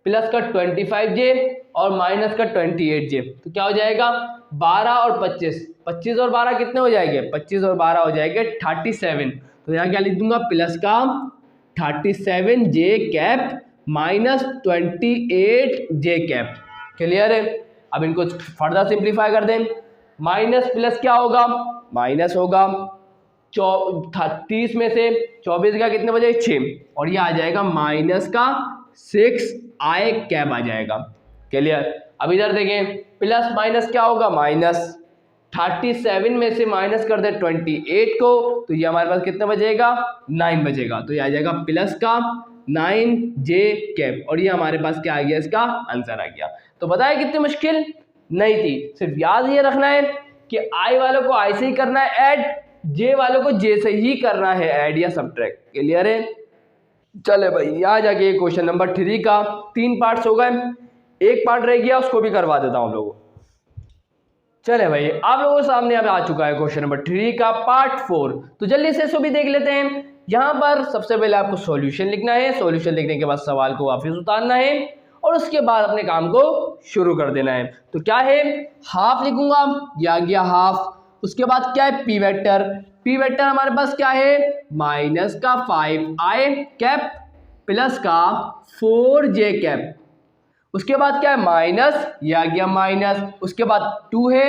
प्लस का 25 जे, और माइनस का 28 जे, तो क्या हो जाएगा 12 और 25, 25 और 12 कितने हो जाएंगे 25 और 12 हो जाएंगे 37। तो यहाँ क्या लिख दूंगा प्लस का 37 जे कैप माइनस 28 जे कैप। क्लियर है। अब इनको फर्दर सिंप्लीफाई कर दें, माइनस प्लस क्या होगा माइनस होगा 30 में से 24 का कितने बजे 6, और ये आ जाएगा माइनस का 6 आई कैप आ जाएगा। क्लियर। अब इधर देखें, प्लस माइनस क्या होगा माइनस, 37 में से माइनस कर दे 28 को, तो ये हमारे पास कितना बचेगा 9 बचेगा, तो ये आ जाएगा प्लस का 9 जे कैप, और ये हमारे पास क्या आ गया इसका आंसर आ गया। तो बताए कितनी मुश्किल नहीं थी, सिर्फ याद ये रखना है कि आई वालों को आई से ही करना है ऐड, जे वालों को जे से ही करना है ऐड या सब्ट्रैक्ट। क्लियर है। चले भाई यहाँ जाके क्वेश्चन नंबर 3 का 3 पार्ट्स हो गए, एक पार्ट रह गया उसको भी करवा देता हूँ आप लोगों को। चले भाई आप लोगों के सामने अब आ चुका है क्वेश्चन नंबर 3 का पार्ट 4, तो जल्दी से इसको भी देख लेते हैं। यहाँ पर सबसे पहले आपको सॉल्यूशन लिखना है, सॉल्यूशन लिखने के बाद सवाल को वापस उतारना है, और उसके बाद अपने काम को शुरू कर देना है। तो क्या है, हाफ लिखूंगा, ये आ गया हाफ। उसके बाद क्या है पी वेक्टर, पी वेक्टर हमारे पास क्या है माइनस का 5 आई कैप प्लस का 4 जे कैप। उसके बाद क्या है माइनस, ये आ गया माइनस। उसके बाद 2 है,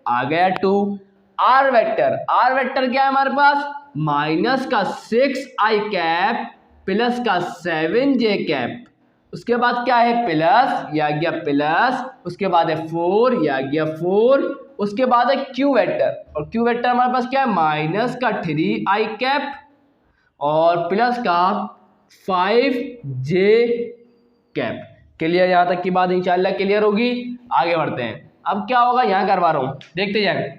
आ गया 2। आर वेक्टर, आर वेक्टर क्या है हमारे पास माइनस का 6 आई कैप प्लस का 7 जे कैप। उसके बाद क्या है प्लस, ये आ गया प्लस। उसके बाद है 4, ये आ गया 4। उसके बाद है क्यू वेक्टर, और क्यू वेक्टर हमारे पास क्या है माइनस का 3 आई कैप और प्लस का 5 जे कैप। क्लियर, यहाँ तक की बात इंशाल्लाह क्लियर होगी। आगे बढ़ते हैं, अब क्या होगा यहाँ करवा रहा हूँ, देखते जाए।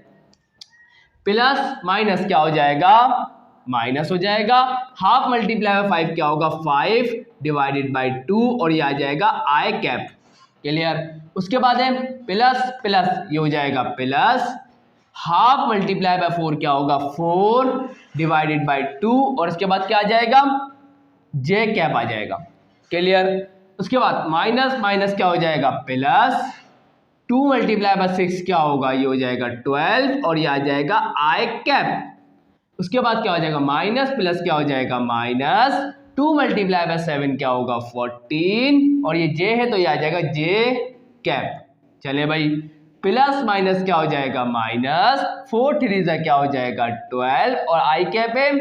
प्लस माइनस क्या हो जाएगा माइनस हो जाएगा, हाफ मल्टीप्लाई बाय 5 क्या होगा 5 डिवाइडेड बाय 2, और ये आ जाएगा आई कैप। क्लियर। उसके बाद है प्लस प्लस, ये हो जाएगा प्लस हाफ मल्टीप्लाई बाय 4 क्या होगा 4 डिवाइडेड बाय 2, और इसके बाद क्या आ जाएगा जे कैप आ जाएगा। क्लियर। उसके बाद माइनस माइनस क्या हो जाएगा प्लस, 2 मल्टीप्लाई बाय 6 क्या होगा ये हो जाएगा 12, और ये आ जाएगा आई कैप। उसके बाद क्या हो जाएगा माइनस प्लस क्या हो जाएगा माइनस, 2 मल्टीप्लाई बाय 7 क्या होगा 14, और ये जे है तो ये आ जाएगा जे कैप। चले भाई, प्लस माइनस क्या हो जाएगा माइनस, 4 3 से क्या हो जाएगा 12, और आई कैप है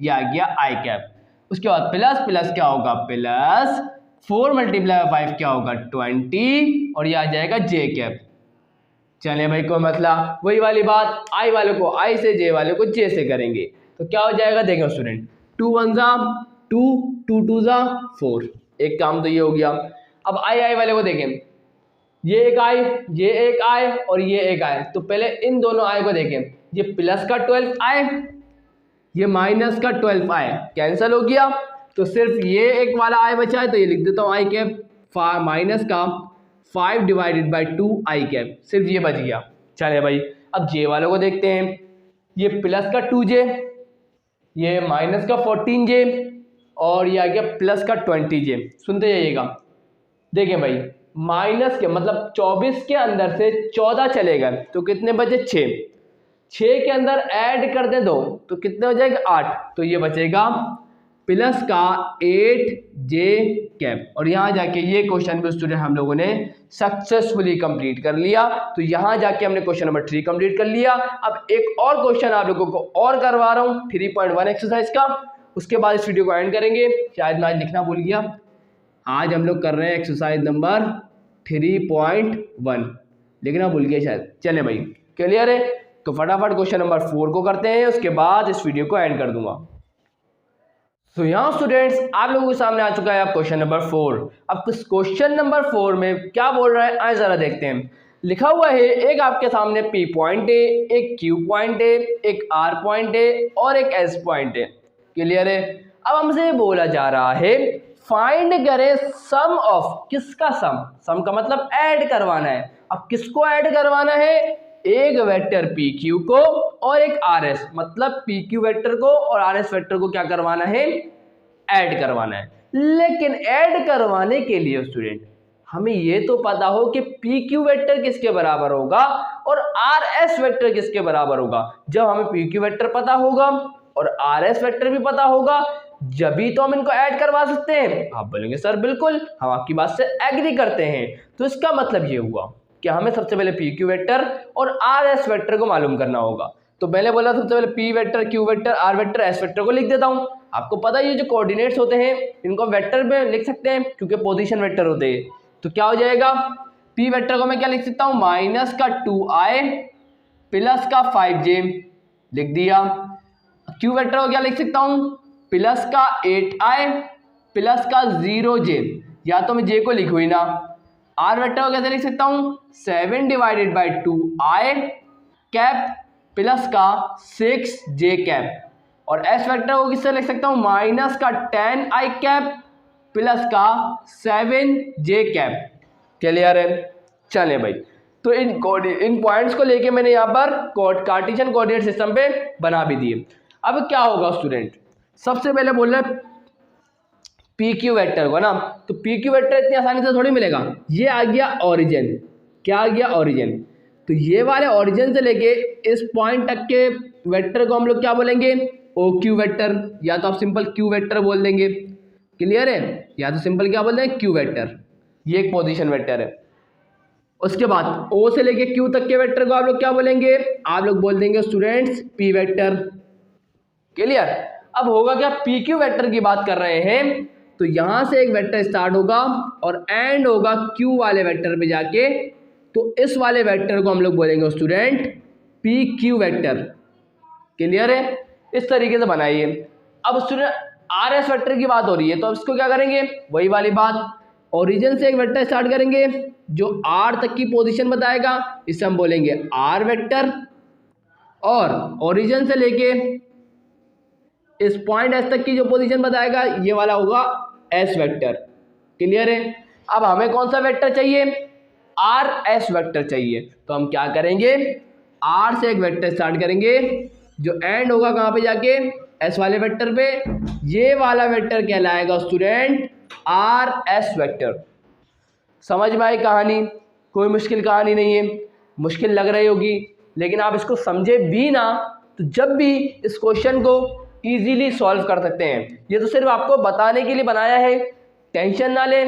ये आ गया आई कैप। उसके बाद प्लस प्लस क्या होगा प्लस 4 मल्टीप्लाई बाय 5 क्या होगा 20, और ये आ जाएगा जे कैप। चले भाई कोई मसला, वही वाली बात, आई वाले को आई से, जे वाले को जे से करेंगे। तो क्या हो जाएगा देखो स्टूडेंट, 2 1 जा 2, 2 2 जा 4, एक काम तो ये हो गया। अब आई आई वाले को देखें, ये एक आई, ये एक आई, और ये एक आई। तो पहले इन दोनों आई को देखें, ये प्लस का 12 आई, ये माइनस का 12 आई, कैंसिल हो गया, तो सिर्फ ये एक वाला आई बचा है, तो ये लिख देता हूँ आई कैप माइनस का 5 डिवाइडेड बाय 2 आई कैप, सिर्फ ये बच गया। चले भाई अब जे वालों को देखते हैं, ये प्लस का 2 जे, ये माइनस का 14 जे, और ये आ गया प्लस का 20 जे। सुनते जाइएगा, देखें भाई माइनस के मतलब 24 के अंदर से 14 चले गए तो कितने बचे 6, 6 के अंदर ऐड कर दें 2 तो कितने हो जाएगा 8, तो ये बचेगा प्लस का 8j कैप। और यहाँ जाके ये क्वेश्चन भी स्टूडेंट हम लोगों ने सक्सेसफुली कंप्लीट कर लिया। तो यहाँ जाके हमने क्वेश्चन नंबर 3 कंप्लीट कर लिया। अब एक और क्वेश्चन आप लोगों को और करवा रहा हूँ 3.1 एक्सरसाइज का, उसके बाद इस वीडियो को एंड करेंगे। शायद मैं आज लिखना भूल गया, आज हम लोग कर रहे हैं एक्सरसाइज नंबर 3.1, लिखना भूल गया शायद। चले भाई क्लियर है, तो फटाफट क्वेश्चन नंबर 4 को करते हैं, उसके बाद इस वीडियो को एंड कर दूंगा। तो यहाँ स्टूडेंट्स आप लोगों के सामने आ चुका है अब क्वेश्चन नंबर 4। अब क्वेश्चन नंबर 4 में क्या बोल रहा है आए जरा देखते हैं। लिखा हुआ है एक आपके सामने P पॉइंट है, एक Q पॉइंट है, एक R पॉइंट है और एक S पॉइंट है। क्लियर है। अब हमसे बोला जा रहा है फाइंड करें सम ऑफ, किसका सम का मतलब ऐड करवाना है। अब किसको ऐड करवाना है, एक वेक्टर PQ को और एक RS, मतलब PQ वेक्टर को और RS वेक्टर को क्या करवाना है, ऐड करवाना है। लेकिन ऐड करवाने के लिए स्टूडेंट हमें ये तो पता हो कि PQ वेक्टर किसके बराबर होगा और RS वेक्टर किसके बराबर होगा। जब हमें PQ वेक्टर पता होगा और RS वेक्टर भी पता होगा जब भी तो हम इनको ऐड करवा सकते हैं। आप बोलेंगे सर बिल्कुल, हम आपकी बात से एग्री करते हैं। तो इसका मतलब ये हुआ कि हमें सबसे पहले PQ वेक्टर और RS वेक्टर को मालूम करना होगा। तो मैंने बोला सबसे पहले P vector, Q vector, R vector, S vector को लिख देता हूँ। आपको पता है ये जो कोऑर्डिनेट्स होते हैं इनको वेक्टर में लिख सकते हैं क्योंकि पोजीशन वेक्टर होते हैं। तो क्या हो जाएगा, P वेक्टर को मैं क्या लिख सकता हूँ, माइनस का 2i प्लस का 5j लिख दिया। Q वेक्टर को क्या लिख सकता हूँ, प्लस का 8i प्लस का 0j, या तो मैं j को लिखूँ ही ना। R वेक्टर को कैसे लिख सकता हूँ, 7 divided by 2i cap plus का 6j कैप। और S वेक्टर को किससे लिख सकता हूँ, माइनस का 10i कैप प्लस का 7j कैप। क्लियर है। चले भाई, तो इन पॉइंट्स को लेके मैंने यहाँ पर कार्टेशियन कोऑर्डिनेट सिस्टम पे बना भी दिए। अब क्या होगा स्टूडेंट, सबसे पहले बोल रहे PQ वेक्टर को ना, तो PQ वेक्टर इतनी आसानी से थोड़ी मिलेगा। ये आ गया ओरिजिन, क्या आ गया ओरिजिन, तो ये वाले ओरिजिन से लेके इस पॉइंट तक के वेक्टर को हम लोग क्या बोलेंगे, OQ वेक्टर, या तो आप सिंपल Q वेक्टर बोल देंगे। क्लियर है, या तो सिंपल क्या बोल देंगे Q वेक्टर, ये एक पोजीशन वेक्टर है। उसके बाद O से लेके Q तक के वेक्टर को आप लोग क्या बोलेंगे, आप लोग बोल देंगे स्टूडेंट्स P वेक्टर। क्लियर। अब होगा क्या, PQ वेक्टर की बात कर रहे हैं तो यहां से एक वेक्टर स्टार्ट होगा और एंड होगा Q वाले वेक्टर पे जाके, तो इस वाले वेक्टर को हम लोग बोलेंगे स्टूडेंट PQ वेक्टर। क्लियर है, इस तरीके से बनाइए। अब स्टूडेंट RS वेक्टर की बात हो रही है तो अब इसको क्या करेंगे, वही वाली बात, ओरिजिन से एक वेक्टर स्टार्ट करेंगे जो R तक की पोजीशन बताएगा, इसे हम बोलेंगे R वेक्टर, और ओरिजिन से लेके इस पॉइंट S तक की जो पोजीशन बताएगा ये वाला होगा S वेक्टर। क्लियर है। अब हमें कौन सा वेक्टर चाहिए, RS वेक्टर चाहिए। तो हम क्या करेंगे, R से एक वेक्टर स्टार्ट करेंगे जो एंड होगा कहाँ पे जाके, S वाले वेक्टर पे। ये वाला वेक्टर कहलाएगा स्टूडेंट RS वेक्टर। समझ में आई कहानी, कोई मुश्किल कहानी नहीं है। मुश्किल लग रही होगी लेकिन आप इसको समझे भी ना तो जब भी इस क्वेश्चन को इजीली सॉल्व कर सकते हैं। ये तो सिर्फ आपको बताने के लिए बनाया है, टेंशन ना ले,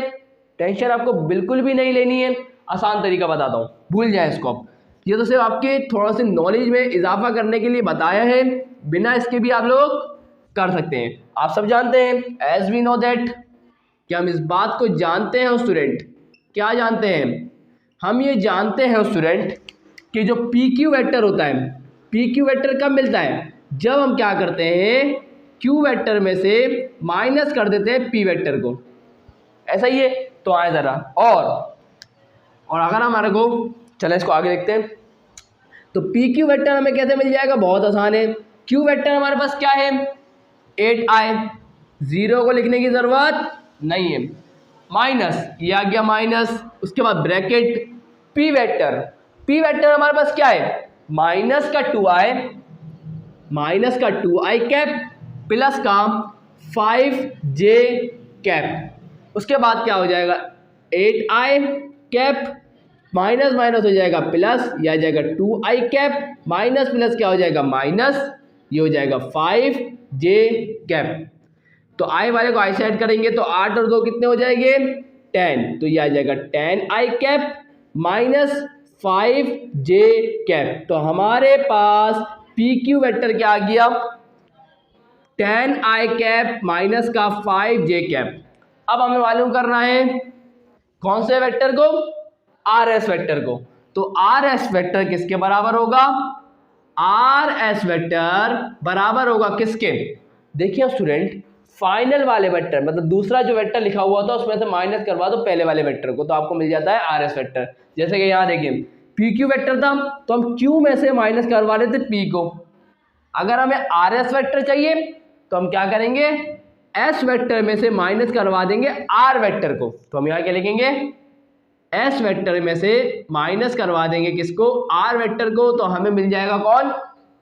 टेंशन आपको बिल्कुल भी नहीं लेनी है। आसान तरीका बताता हूँ, भूल जाए इसको। ये तो सिर्फ आपके थोड़ा सी नॉलेज में इजाफा करने के लिए बताया है, बिना इसके भी आप लोग कर सकते हैं। आप सब जानते हैं, एज वी नो दैट, कि हम इस बात को जानते हैं स्टूडेंट, क्या जानते हैं, हम ये जानते हैं स्टूडेंट कि जो PQ वेक्टर होता है, PQ वेक्टर कब मिलता है, जब हम क्या करते हैं, Q वेक्टर में से माइनस कर देते हैं P वेक्टर को। ऐसा ही है। तो आए ज़रा और अगर हमारे को, चले इसको आगे देखते हैं। तो PQ वेक्टर हमें कैसे मिल जाएगा, बहुत आसान है। Q वेक्टर हमारे पास क्या है, 8i, 0 को लिखने की ज़रूरत नहीं है, माइनस, ये आ गया माइनस, उसके बाद ब्रैकेट P वेक्टर हमारे पास क्या है, माइनस का 2i कैप प्लस का 5j कैप। उसके बाद क्या हो जाएगा, 8i कैप, माइनस माइनस हो जाएगा प्लस, यह आ जाएगा 2i कैप, माइनस प्लस क्या हो जाएगा माइनस, ये हो जाएगा 5j कैप। तो i वाले को i से ऐड करेंगे तो 8 और 2 कितने हो जाएंगे 10, तो ये आ जाएगा 10i cap minus 5j cap. तो हमारे पास पी क्यू वेक्टर क्या आ गया 10i कैप माइनस का 5j कैप। अब हमें मालूम करना है कौन से वेक्टर को, आर एस वेक्टर को। तो आर एस वेक्टर किसके बराबर होगा, आर एस वेक्टर बराबर होगा किसके, देखिए स्टूडेंट फाइनल वाले वेक्टर मतलब दूसरा जो वेक्टर लिखा हुआ था उसमें से माइनस करवा दो पहले वाले वेक्टर को, तो आपको मिल जाता है आर एस वेक्टर। जैसे कि यहाँ देखिए पी क्यू वेक्टर था तो हम क्यू में से माइनस करवा रहे थे पी को। अगर हमें आर एस वेक्टर चाहिए तो हम क्या करेंगे, एस वेक्टर में से माइनस करवा देंगे आर वेक्टर को। तो हम यहाँ क्या लिखेंगे, एस वेक्टर में से माइनस करवा देंगे किसको, आर वेक्टर को, तो हमें मिल जाएगा कौन,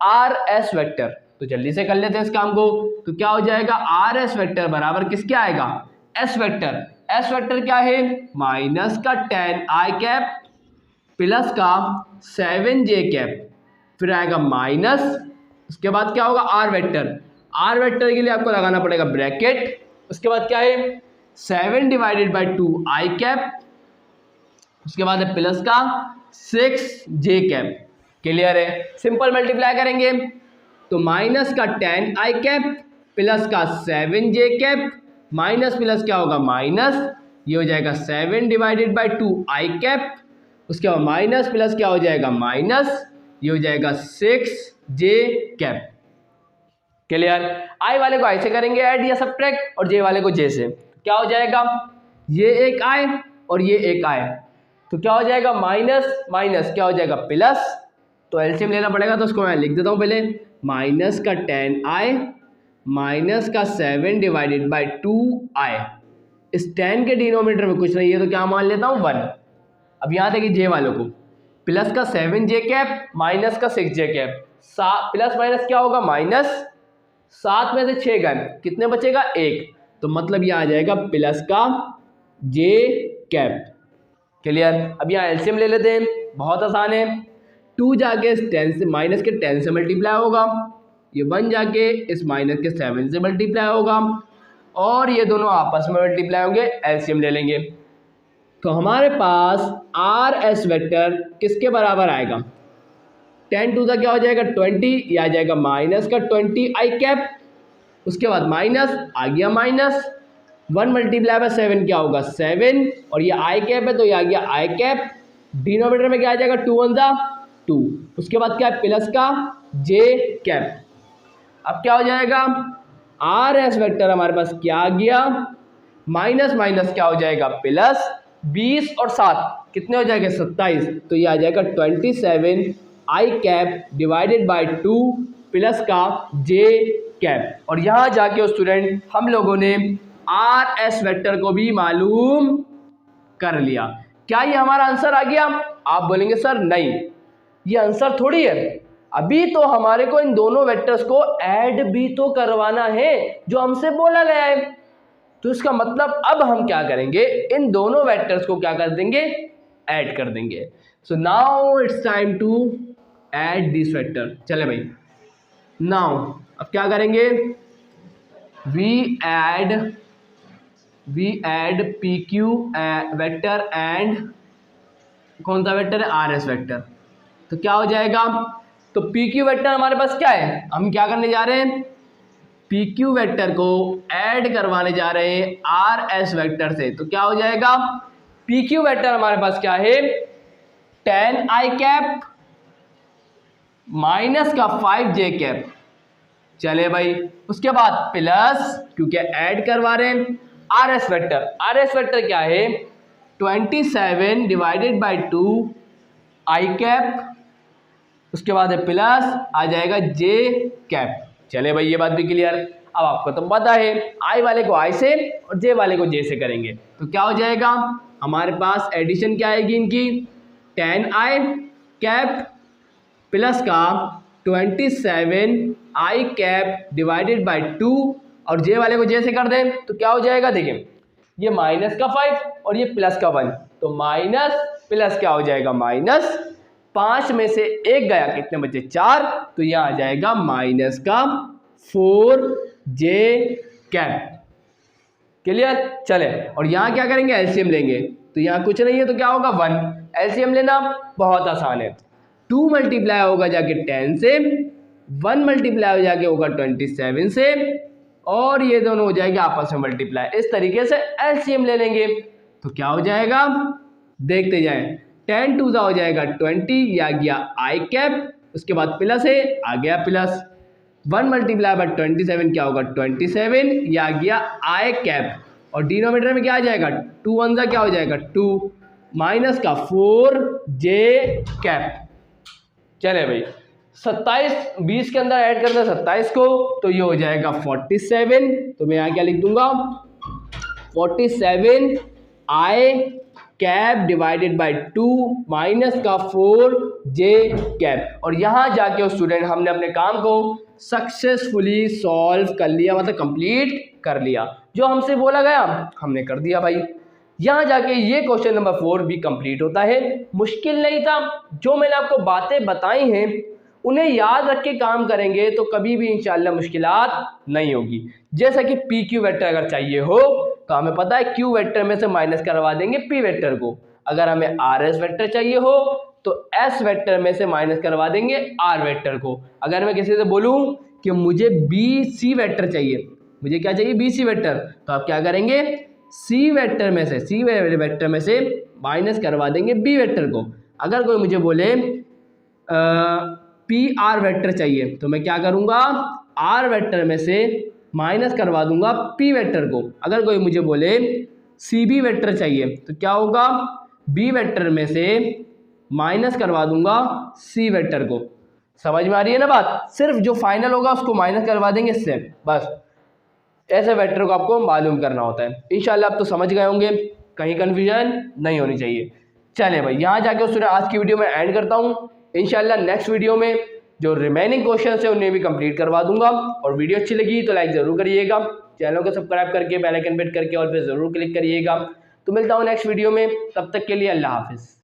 आर एस वेक्टर। तो जल्दी से कर लेते हैं इस काम को। तो क्या हो जाएगा, आर एस वेक्टर बराबर किसके आएगा, एस वेक्टर। एस वेक्टर क्या है, माइनस का 10i कैप प्लस का 7j कैप, फिर आएगा माइनस, उसके बाद क्या होगा आर वेक्टर। आर वेक्टर के लिए आपको लगाना पड़ेगा ब्रैकेट, उसके बाद क्या है 7 डिवाइडेड बाई 2i कैप, उसके बाद है प्लस का 6j कैप। क्लियर है, सिंपल मल्टीप्लाई करेंगे तो माइनस का 10i कैप प्लस का 7j कैप, माइनस प्लस क्या होगा माइनस, ये हो जाएगा 7 डिवाइडेड बाई 2i कैप, उसके बाद माइनस प्लस क्या हो जाएगा माइनस, ये हो जाएगा 6j कैप। क्लियर, i वाले को i से करेंगे ऐड या सब्ट्रैक्ट और j वाले को j से, क्या हो जाएगा, ये एक i और ये एक i, तो क्या हो जाएगा माइनस माइनस क्या हो जाएगा प्लस, तो एलसीएम लेना पड़ेगा तो उसको मैं लिख देता हूँ पहले, माइनस का 10i माइनस का 7 डिवाइडेड बाई 2i, इस 10 के डिनोमिनेटर में कुछ नहीं है तो क्या मान लेता हूँ 1। अब यहाँ देखिए जे वालों को, प्लस का 7j कैप माइनस का 6j कैप, प्लस माइनस क्या होगा माइनस, 7 में से 6 गए कितने बचेगा 1, तो मतलब ये आ जाएगा प्लस का j कैप। क्लियर, अब यहाँ एलसीएम ले लेते हैं, बहुत आसान है, 2 जाके इस 10 से माइनस के 10 से मल्टीप्लाई होगा, ये 1 जाके इस माइनस के 7 से मल्टीप्लाई होगा और ये दोनों आपस में मल्टीप्लाई होंगे, एलसीएम ले लेंगे। तो हमारे पास आर एस वेक्टर किसके बराबर आएगा, 10 टू का क्या हो जाएगा 20, ये आ जाएगा माइनस का 20i कैप, उसके बाद माइनस आ गया माइनस, 1 मल्टीप्लाई बाय 7 क्या होगा 7, और ये आई कैप है तो ये आ गया आई कैप, डिनोमिनेटर में क्या आ जाएगा 2 1 जा 2, उसके बाद क्या है प्लस का j कैप। अब क्या हो जाएगा, आर एस वेक्टर हमारे पास क्या आ गया, माइनस माइनस क्या हो जाएगा प्लस, 20 और 7 कितने हो जाएंगे 27, तो ये आ जाएगा 27i cap divided by 2 plus का j कैप। और यहाँ जाके स्टूडेंट हम लोगों ने आर एस वेक्टर को भी मालूम कर लिया। क्या ये हमारा आंसर आ गया, आप बोलेंगे सर नहीं ये आंसर थोड़ी है, अभी तो हमारे को इन दोनों वेक्टर्स को ऐड भी तो करवाना है जो हमसे बोला गया है। तो इसका मतलब अब हम क्या करेंगे, इन दोनों वेक्टर्स को क्या कर देंगे, ऐड कर देंगे। So now it's time to add this vector. चले भाई, नाउ अब क्या करेंगे, we add P Q vector and कौन सा वेक्टर है, आर एस वेक्टर। तो क्या हो जाएगा, तो पी क्यू वेक्टर हमारे पास क्या है, हम क्या करने जा रहे हैं, पी क्यू वेक्टर को ऐड करवाने जा रहे हैं आर एस वेक्टर से। तो क्या हो जाएगा, पी क्यू वेक्टर हमारे पास क्या है 10i कैप माइनस का 5j कैप। चले भाई, उसके बाद प्लस, क्योंकि ऐड करवा रहे हैं R S vector. R S vector क्या है 27 डिवाइडेड बाई 2i कैप, उसके बाद है प्लस आ जाएगा j कैप। चले भाई ये बात भी क्लियर। अब आपको तो पता है i वाले को i से और j वाले को j से करेंगे तो क्या हो जाएगा, हमारे पास एडिशन क्या आएगी इनकी 10i कैप प्लस का 27i कैप डिवाइडेड बाई 2 और j वाले को j से कर दें तो क्या हो जाएगा, देखिए ये माइनस का 5 और ये प्लस का 1, तो माइनस प्लस क्या हो जाएगा, माइनस 5 में से 1 गया, कितने बचे 4, तो यहाँ आ जाएगा माइनस का 4j कैप। क्लियर। चले, और यहाँ क्या करेंगे, एलसीएम लेंगे, तो यहाँ कुछ नहीं है तो क्या होगा 1, एलसीएम लेना बहुत आसान है, 2 मल्टीप्लाई होगा जाके 10 से, 1 मल्टीप्लाई हो जाके होगा 27 से, और ये दोनों हो जाएंगे आपस में मल्टीप्लाई। इस तरीके से एलसीएम ले लेंगे तो क्या हो जाएगा, देखते जाएं, 10 2 हो जाएगा 20, ये आ गया आई कैप, उसके बाद प्लस है, आ गया प्लस, 1 मल्टीप्लाई बाय 27 क्या होगा 27, ये आ गया आई कैप, और डिनोमिनेटर में क्या आ जाएगा 2 1 क्या हो जाएगा 2, माइनस का 4j कैप। चले भाई, 27 20 के अंदर ऐड करते हैं 27 को, तो ये हो जाएगा 47, तो मैं यहाँ क्या लिख दूंगा 47 आई कैप डिवाइडेड बाय 2 माइनस का 4j कैप। और यहाँ जाके स्टूडेंट हमने अपने काम को सक्सेसफुली सॉल्व कर लिया, मतलब कंप्लीट कर लिया, जो हमसे बोला गया हमने कर दिया भाई। यहाँ जाके ये क्वेश्चन नंबर 4 भी कंप्लीट होता है। मुश्किल नहीं था, जो मैंने आपको बातें बताई हैं उन्हें याद रख के काम करेंगे तो कभी भी इंशाल्लाह मुश्किलात नहीं होगी। जैसा कि पी क्यू वेक्टर अगर चाहिए हो तो हमें पता है क्यू वेक्टर में से माइनस करवा देंगे पी वेक्टर को, अगर हमें आर एस वेक्टर चाहिए हो तो एस वेक्टर में से माइनस करवा देंगे आर वेक्टर को। अगर मैं किसी से बोलूँ कि मुझे बी सी वेक्टर चाहिए, मुझे क्या चाहिए बी सी वेक्टर, तो आप क्या करेंगे सी वेक्टर में से, सी वेक्टर में से माइनस करवा देंगे बी वेक्टर को। अगर कोई मुझे बोले पी आर वेक्टर चाहिए तो मैं क्या करूँगा आर वेक्टर में से माइनस करवा दूंगा पी वेक्टर को। अगर कोई मुझे बोले सी बी वेक्टर चाहिए तो क्या होगा बी वेक्टर में से माइनस करवा दूंगा सी वेक्टर को। समझ में आ रही है ना बात, सिर्फ जो फाइनल होगा उसको माइनस करवा देंगे इससे, बस ऐसे वेक्टर को आपको मालूम करना होता है। इंशाल्लाह आप तो समझ गए होंगे, कहीं कन्फ्यूजन नहीं होनी चाहिए। चले भाई, यहाँ जाके उसने आज की वीडियो में एंड करता हूँ। इंशाल्लाह नेक्स्ट वीडियो में जो रिमेनिंग क्वेश्चन है उन्हें भी कंप्लीट करवा दूंगा। और वीडियो अच्छी लगी तो लाइक ज़रूर करिएगा, चैनल को सब्सक्राइब करके बेल आइकन पे हिट करके और फिर ज़रूर क्लिक करिएगा। तो मिलता हूँ नेक्स्ट वीडियो में, तब तक के लिए अल्लाह हाफिज़।